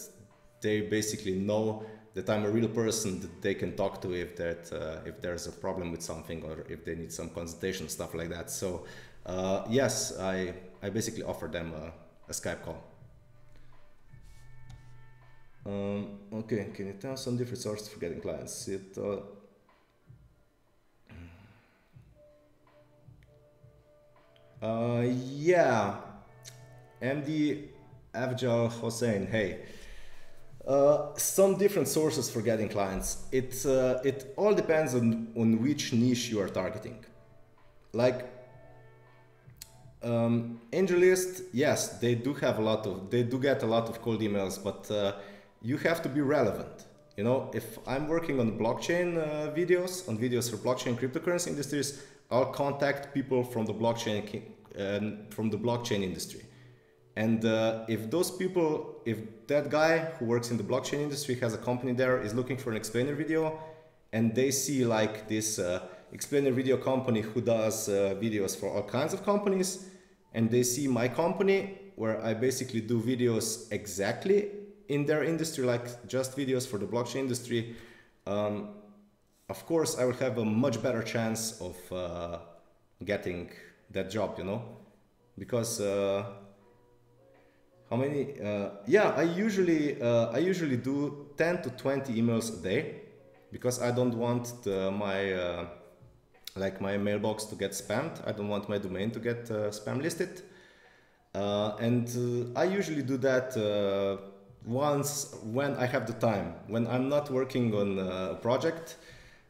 they basically know that I'm a real person that they can talk to if there's a problem with something or if they need some consultation, stuff like that. So yes, I basically offer them a Skype call. Okay, can you tell some different sources for getting clients? Yeah, MD Afjal Hossein, hey. Some different sources for getting clients. It all depends on which niche you are targeting. Like AngelList, yes, they do get a lot of cold emails, but you have to be relevant. You know, if I'm working on blockchain videos for blockchain cryptocurrency industries, I'll contact people from the blockchain industry. And if that guy who works in the blockchain industry has a company there, is looking for an explainer video, and they see like this explainer video company who does videos for all kinds of companies, and they see my company where I basically do videos exactly in their industry, like just videos for the blockchain industry, of course I will have a much better chance of getting that job, you know, because how many? Yeah, I usually do 10 to 20 emails a day, because I don't want my mailbox to get spammed. I don't want my domain to get spam listed, and I usually do that once when I have the time. When I'm not working on a project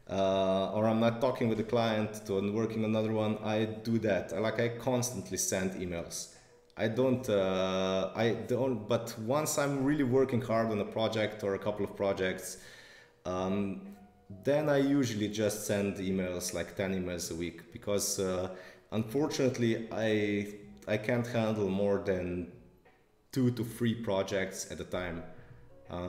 or I'm not talking with the client and working on another one, I do that. I constantly send emails. But once I'm really working hard on a project or a couple of projects, then I usually just send emails, like 10 emails a week, because unfortunately I can't handle more than 2 to 3 projects at a time,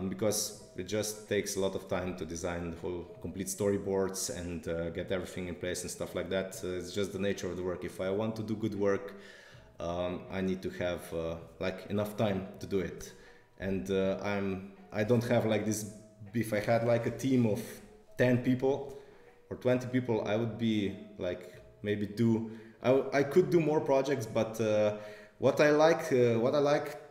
because it just takes a lot of time to design the whole complete storyboards and get everything in place and stuff like that. It's just the nature of the work. If I want to do good work, I need to have like enough time to do it, and I don't have like this. If I had like a team of 10 people or 20 people, I would be like maybe I could do more projects, but what I like,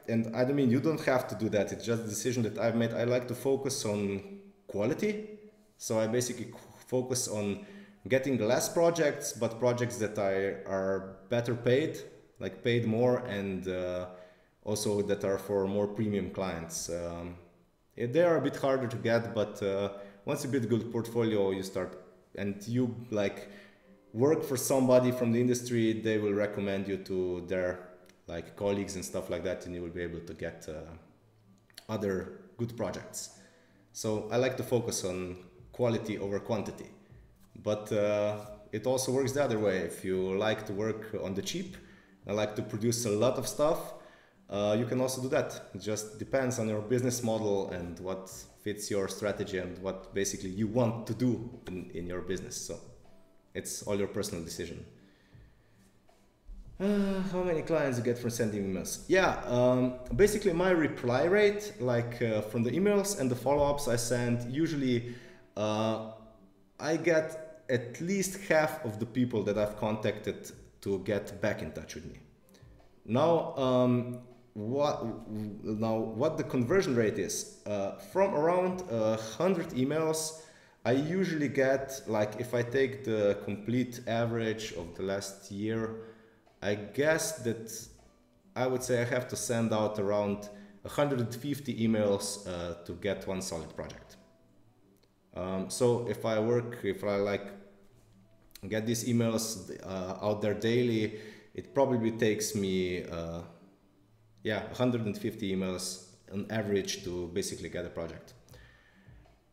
and I don't mean you don't have to do that. It's just a decision that I've made. I like to focus on quality, so I basically focus on getting less projects, but projects that are better paid, like paid more, and also that are for more premium clients. They are a bit harder to get, but once you build a good portfolio, you start and you like work for somebody from the industry, they will recommend you to their like colleagues and stuff like that, and you will be able to get other good projects. So I like to focus on quality over quantity, but it also works the other way. If you like to work on the cheap, I like to produce a lot of stuff, you can also do that. It just depends on your business model and what fits your strategy and what basically you want to do in your business. So it's all your personal decision. How many clients you get from sending emails? Yeah, basically my reply rate, like from the emails and the follow-ups I send, usually I get at least half of the people that I've contacted to get back in touch with me. Now, what the conversion rate is, from around 100 emails, I usually get, like if I take the complete average of the last year, I guess that I would say I have to send out around 150 emails to get one solid project. So if I like get these emails out there daily, it probably takes me 150 emails on average to basically get a project.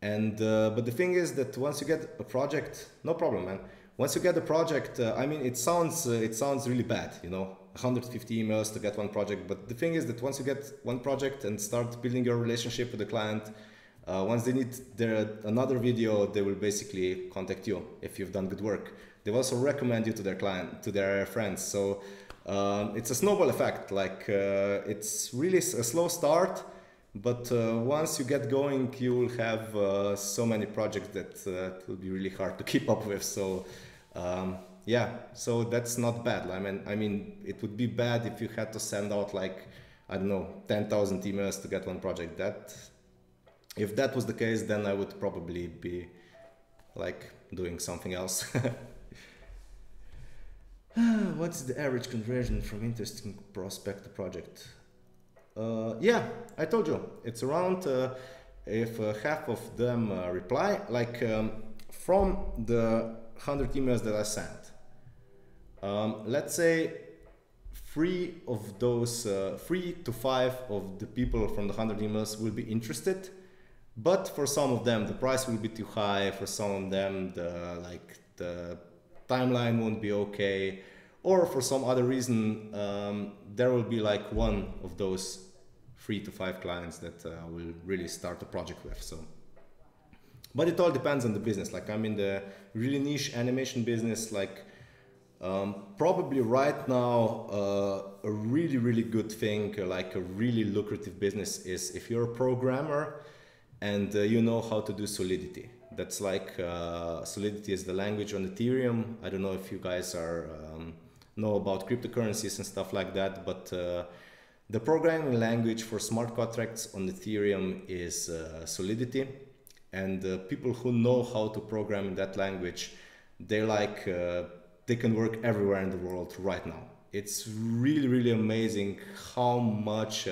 And but the thing is that once you get a project, no problem, man. Once you get a project, I mean, it sounds really bad, you know, 150 emails to get one project. But the thing is that once you get one project and start building your relationship with the client, once they need another video, they will basically contact you if you've done good work. They will also recommend you to their client, to their friends. So it's a snowball effect. Like it's really a slow start, but once you get going, you will have so many projects that it will be really hard to keep up with. So yeah, so that's not bad. I mean, it would be bad if you had to send out like, I don't know, 10,000 emails to get one project. If that was the case, then I would probably be like doing something else. What's the average conversion from interesting prospect to project? Yeah, I told you, it's around, if half of them reply, like from the 100 emails that I sent, let's say 3 to 5 of the people from the 100 emails will be interested, but for some of them the price will be too high, for some of them the timeline won't be okay, or for some other reason there will be like one of those 3 to 5 clients that will really start a project with. So, but it all depends on the business. Like I'm in the really niche animation business. Like probably right now a really good thing, like a really lucrative business, is if you're a programmer and you know how to do Solidity. That's like Solidity is the language on Ethereum. I don't know if you guys know about cryptocurrencies and stuff like that, but the programming language for smart contracts on Ethereum is Solidity, and people who know how to program in that language, they can work everywhere in the world right now. It's really amazing how much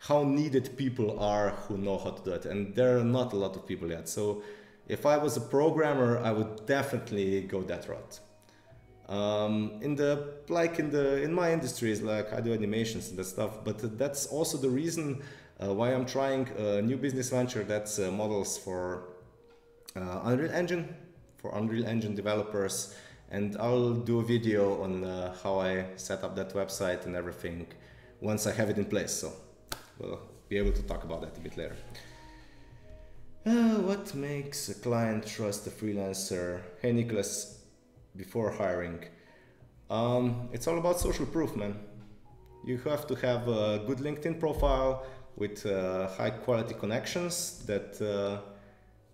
how needed people are who know how to do it, and there are not a lot of people yet. So if I was a programmer, I would definitely go that route. In my industries, like I do animations and that stuff, but that's also the reason why I'm trying a new business venture that's models for Unreal Engine, for Unreal Engine developers, and I'll do a video on how I set up that website and everything once I have it in place, so we'll be able to talk about that a bit later. What makes a client trust a freelancer? Hey Nicholas, before hiring. It's all about social proof, man. You have to have a good LinkedIn profile with high quality connections that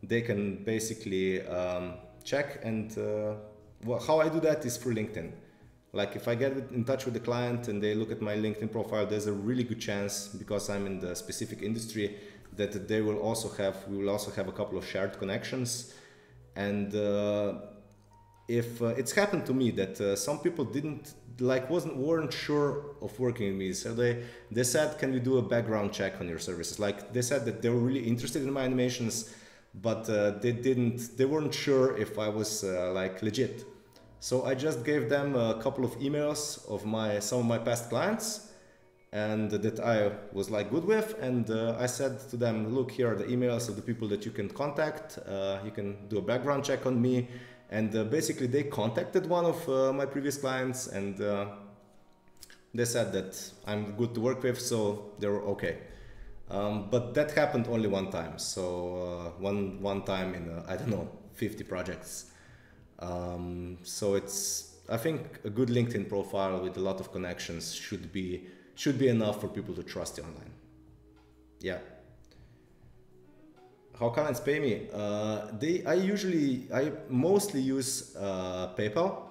they can basically check. And how I do that is through LinkedIn. Like if I get in touch with the client and they look at my LinkedIn profile, there's a really good chance, because I'm in the specific industry, that we will also have a couple of shared connections. And if it's happened to me that some people weren't sure of working with me, so they said, can we do a background check on your services? Like they said that they were really interested in my animations, but they weren't sure if I was like legit. So I just gave them a couple of emails of some of my past clients, and that I was like good with, and I said to them, look, here are the emails of the people that you can contact. You can do a background check on me. And basically they contacted one of my previous clients, and they said that I'm good to work with, so they were okay. But that happened only one time. So one time in, I don't know, 50 projects. So I think a good LinkedIn profile with a lot of connections should be enough for people to trust you online. Yeah. How clients pay me? I mostly use PayPal.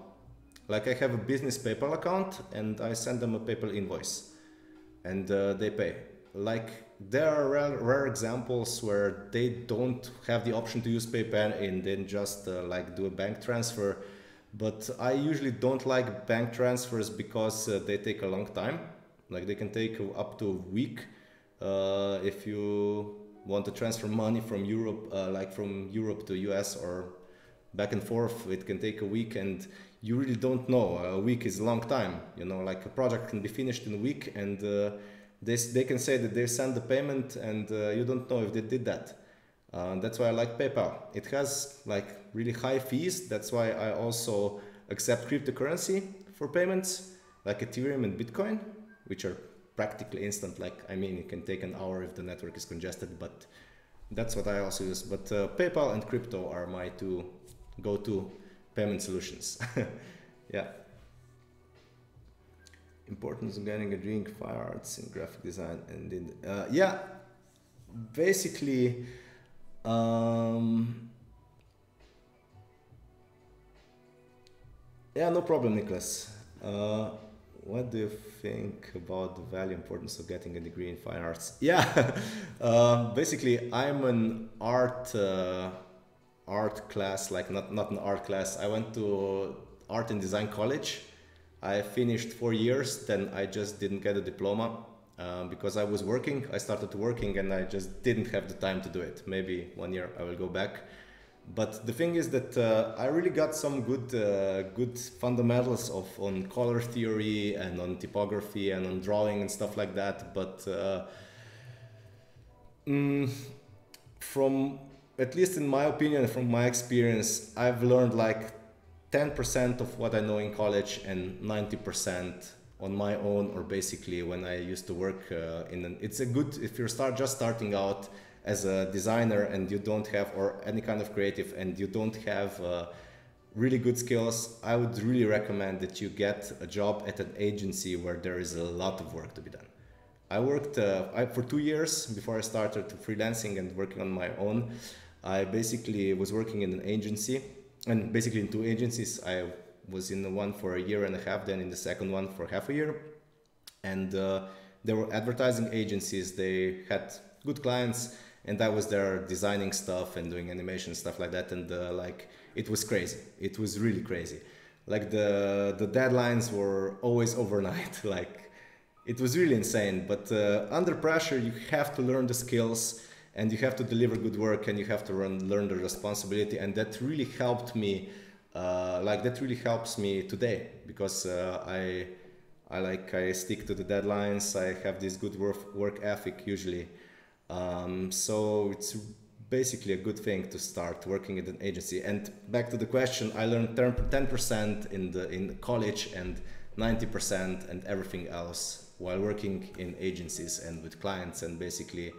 Like I have a business PayPal account, and I send them a PayPal invoice, and they pay. Like there are rare examples where they don't have the option to use PayPal and then just like do a bank transfer. But I usually don't like bank transfers because they take a long time. Like they can take up to a week if you want to transfer money from Europe, like from Europe to US or back and forth. It can take a week, and you really don't know. A week is a long time, you know, like a project can be finished in a week, and they can say that they send the payment, and you don't know if they did that. That's why I like PayPal. It has like really high fees. That's why I also accept cryptocurrency for payments, like Ethereum and Bitcoin, which are practically instant. Like, I mean, it can take an hour if the network is congested, but that's what I also use. But PayPal and crypto are my two go-to payment solutions. Yeah. Importance of getting a drink, fine arts and graphic design, and yeah, basically, yeah, no problem, Nicholas. What do you think about the value importance of getting a degree in fine arts? Yeah, basically, I'm an art class, like not an art class. I went to art and design college. I finished 4 years, then I just didn't get a diploma because I was working. I started working and I just didn't have the time to do it. Maybe 1 year I will go back. But the thing is that I really got some good fundamentals on color theory and on typography and on drawing and stuff like that. But from, at least in my opinion, from my experience, I've learned like 10% of what I know in college and 90% on my own, or basically when I used to work it's a good, if you're just starting out as a designer and you don't have, or any kind of creative, and you don't have really good skills, I would really recommend that you get a job at an agency where there is a lot of work to be done. I worked for 2 years before I started freelancing and working on my own. I basically was working in an agency, and basically in 2 agencies. I was in the one for 1.5 years, then in the second one for half a year. And there were advertising agencies, they had good clients, and I was there designing stuff and doing animation, stuff like that. And like, it was crazy. It was really crazy. Like the deadlines were always overnight. Like, it was really insane. But under pressure, you have to learn the skills, and you have to deliver good work, and you have to learn the responsibility. And that really helped me like that really helps me today, because I stick to the deadlines. I have this good work ethic usually. So it's basically a good thing to start working at an agency. And back to the question, I learned 10% in college and 90% and everything else while working in agencies and with clients, and basically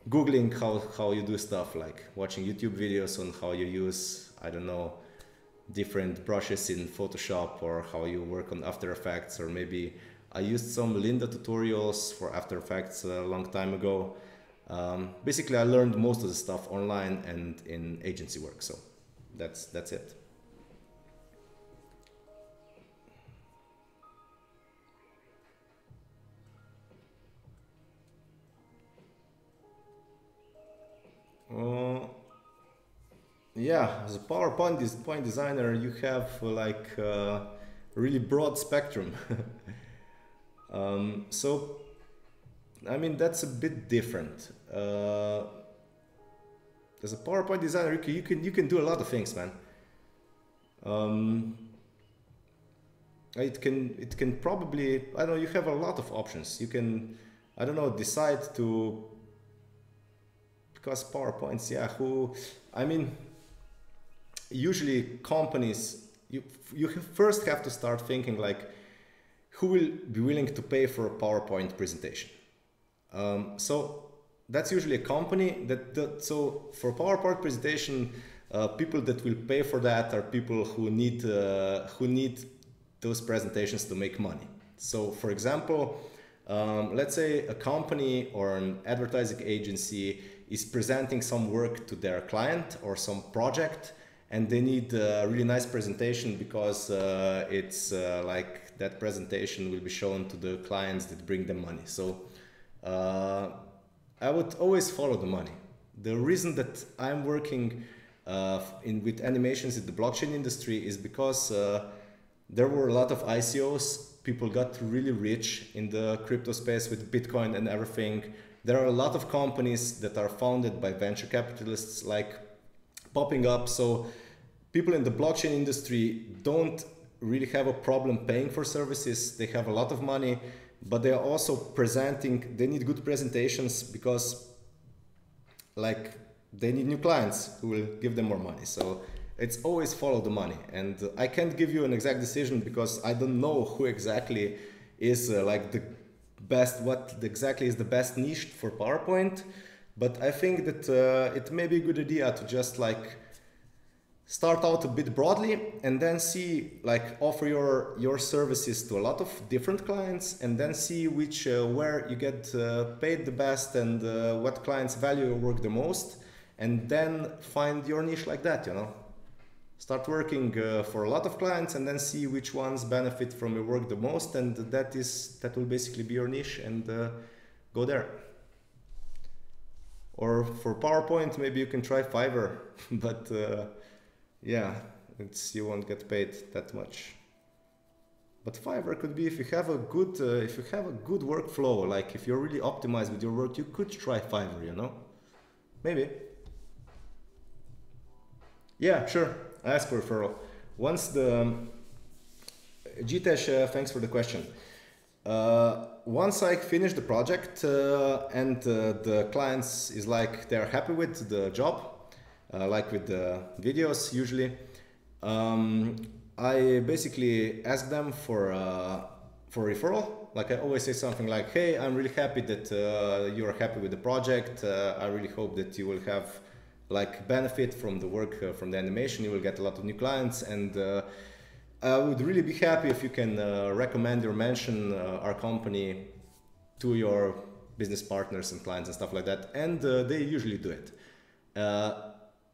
Googling how you do stuff, like watching YouTube videos on how you use, I don't know, different brushes in Photoshop, or how you work on After Effects, or maybe I used some Linda tutorials for After Effects a long time ago. Basically, I learned most of the stuff online and in agency work, so that's it. Yeah, as a point designer, you have like a really broad spectrum. So, I mean, that's a bit different. As a PowerPoint designer, you can do a lot of things, man. Um, it can probably, I don't know, you have a lot of options. You can, I don't know, decide to, because PowerPoints, yeah, I mean, usually companies, you first have to start thinking like, who will be willing to pay for a PowerPoint presentation? So that's usually a company so for PowerPoint presentation, people that will pay for that are people who need those presentations to make money. So for example, let's say a company or an advertising agency is presenting some work to their client or some project, and they need a really nice presentation because it's like that presentation will be shown to the clients that bring them money. So I would always follow the money. The reason that I'm working with animations in the blockchain industry is because there were a lot of ICOs. People got really rich in the crypto space with Bitcoin and everything. There are a lot of companies that are founded by venture capitalists like popping up. So people in the blockchain industry don't really have a problem paying for services. They have a lot of money, but they are also they need good presentations because like they need new clients who will give them more money. So it's always follow the money. And I can't give you an exact decision because I don't know who exactly is like the best, what exactly is the best niche for PowerPoint. But I think that it may be a good idea to just like start out a bit broadly and then see, like offer your services to a lot of different clients, and then see which where you get paid the best and what clients value your work the most, and then find your niche like that, you know. Start working for a lot of clients and then see which ones benefit from your work the most, and that will basically be your niche, and go there. Or for PowerPoint, maybe you can try Fiverr, but yeah, you won't get paid that much. But Fiverr could be if you have a good workflow, like if you're really optimized with your work, you could try Fiverr, you know, maybe. Yeah, sure. I ask for referral. Once the Jitesh, thanks for the question. Once I finish the project and the clients is like they're happy with the job, like with the videos usually, I basically ask them for referral. Like I always say something like, hey, I'm really happy that you're happy with the project. I really hope that you will have like benefit from the work, from the animation. You will get a lot of new clients, and I would really be happy if you can recommend or mention our company to your business partners and clients and stuff like that. And they usually do it.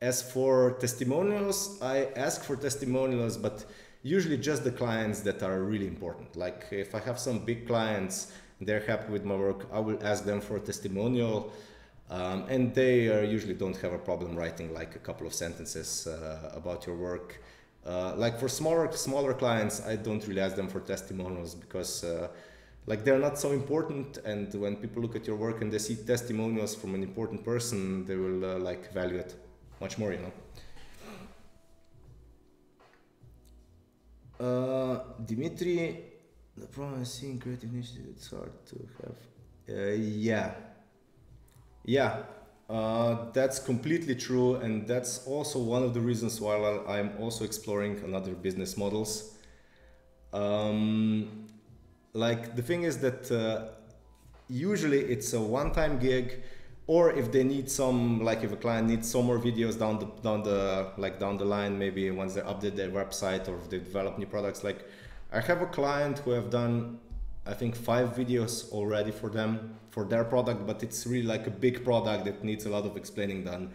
As for testimonials, I ask for testimonials, but usually just the clients that are really important. Like if I have some big clients, they're happy with my work, I will ask them for a testimonial. And they usually don't have a problem writing like a couple of sentences about your work. Like for smaller clients, I don't really ask them for testimonials because like they're not so important. And when people look at your work and they see testimonials from an important person, they will like value it much more, you know. Dimitri, the problem I see in creative niches, it's hard to have. Yeah, yeah, that's completely true, and that's also one of the reasons why I'm also exploring another business models. Um, like the thing is that usually it's a one-time gig, or if they need some, like if a client needs some more videos down the line, maybe once they update their website or if they develop new products. Like I have a client who have done, I think, 5 videos already for them for their product, but it's really like a big product that needs a lot of explaining done.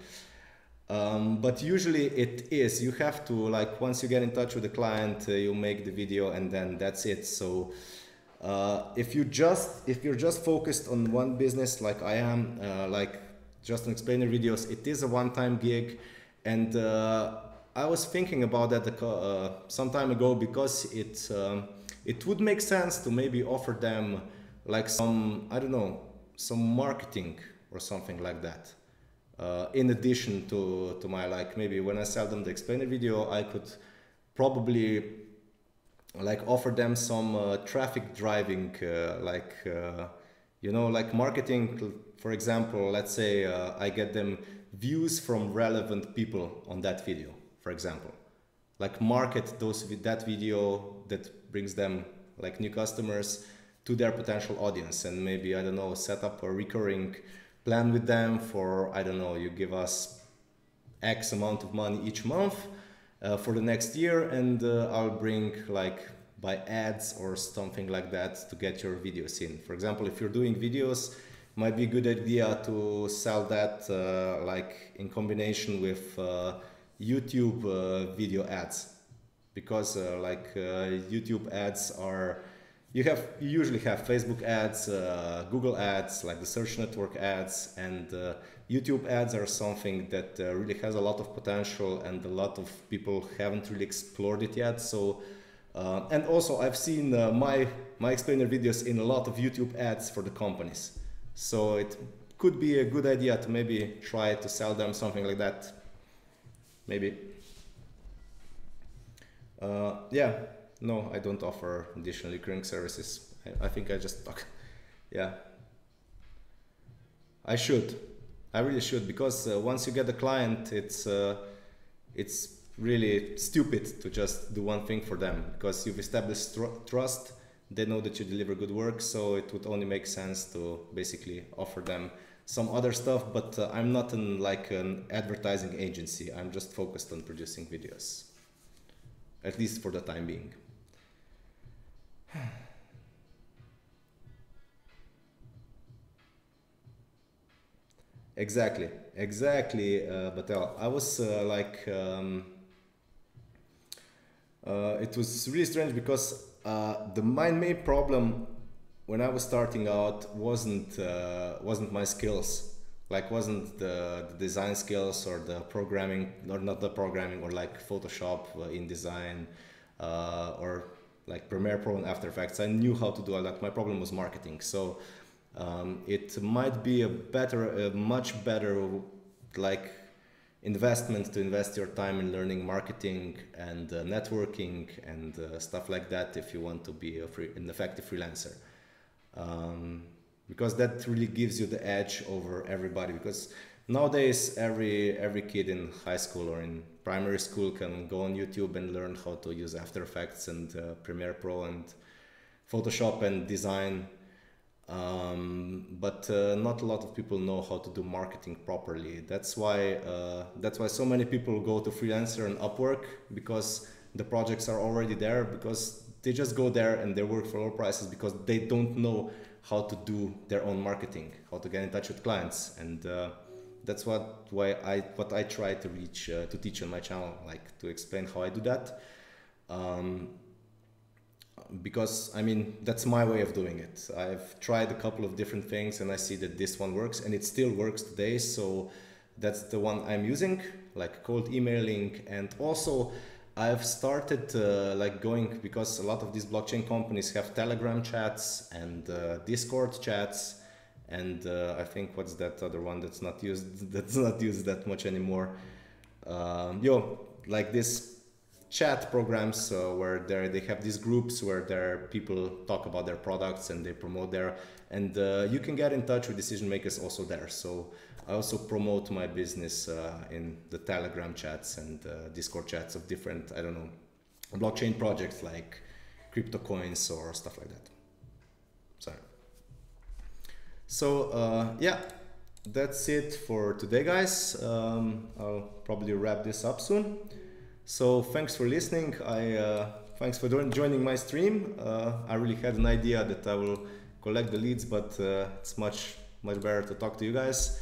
But usually it is, you have to, like, once you get in touch with the client, you make the video and then that's it. So if you're just focused on one business like I am, like just on explainer videos, it is a one-time gig. And I was thinking about that some time ago, because it would make sense to maybe offer them like some, I don't know, some marketing or something like that. In addition to my, like, maybe when I sell them the explainer video, I could probably like offer them some traffic driving, like marketing. For example, let's say I get them views from relevant people on that video, for example, like market that video that brings them like new customers to their potential audience, and maybe, I don't know, set up a recurring plan with them for, I don't know, you give us X amount of money each month for the next year, and I'll bring, like, by ads or something like that, to get your videos in. For example, if you're doing videos, might be a good idea to sell that like in combination with YouTube video ads, because YouTube ads are, you usually have Facebook ads, Google ads, like the search network ads, and YouTube ads are something that really has a lot of potential, and a lot of people haven't really explored it yet. So and also I've seen my explainer videos in a lot of YouTube ads for the companies, so it could be a good idea to maybe try to sell them something like that, maybe. Yeah, no, I don't offer additional recurring services. I think I just talk. Yeah, I should. I really should, because once you get the client, it's really stupid to just do one thing for them, because you've established trust. They know that you deliver good work, so it would only make sense to basically offer them some other stuff. But I'm not like an advertising agency. I'm just focused on producing videos, at least for the time being. Exactly, Batel. I was it was really strange, because my main problem when I was starting out wasn't my skills, like wasn't the design skills or the programming, or not the programming, or like Photoshop, InDesign, or like Premiere Pro and After Effects. I knew how to do all that. My problem was marketing. So it might be a much better like investment to invest your time in learning marketing and networking and stuff like that, if you want to be an effective freelancer, because that really gives you the edge over everybody. Because nowadays every kid in high school or in primary school can go on YouTube and learn how to use After Effects and Premiere Pro and Photoshop and design. But not a lot of people know how to do marketing properly. That's why so many people go to freelancer and Upwork, because the projects are already there, because they just go there and they work for low prices, because they don't know how to do their own marketing, how to get in touch with clients. And that's what I try to teach on my channel, like to explain how I do that. Because I mean, that's my way of doing it. I've tried a couple of different things and I see that this one works, and it still works today. So that's the one I'm using, like cold emailing. And also I've started like going, because a lot of these blockchain companies have Telegram chats and Discord chats, and I think, what's that other one that's not used that much anymore, like this chat programs where they have these groups where their people talk about their products and they promote there, and you can get in touch with decision makers also there. So I also promote my business in the Telegram chats and Discord chats of different, I don't know, blockchain projects like crypto coins or stuff like that. Sorry. So yeah, that's it for today, guys. I'll probably wrap this up soon. So thanks for listening. Thanks for joining my stream. I really had an idea that I will collect the leads, but it's much better to talk to you guys.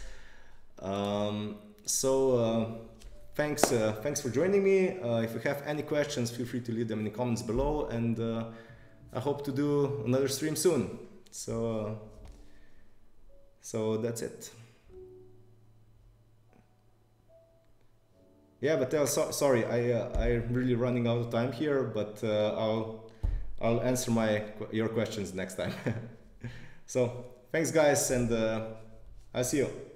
Thanks for joining me. If you have any questions, feel free to leave them in the comments below, and I hope to do another stream soon. So that's it. Yeah, but sorry, I'm really running out of time here, but I'll answer your questions next time. So thanks, guys, and I'll see you.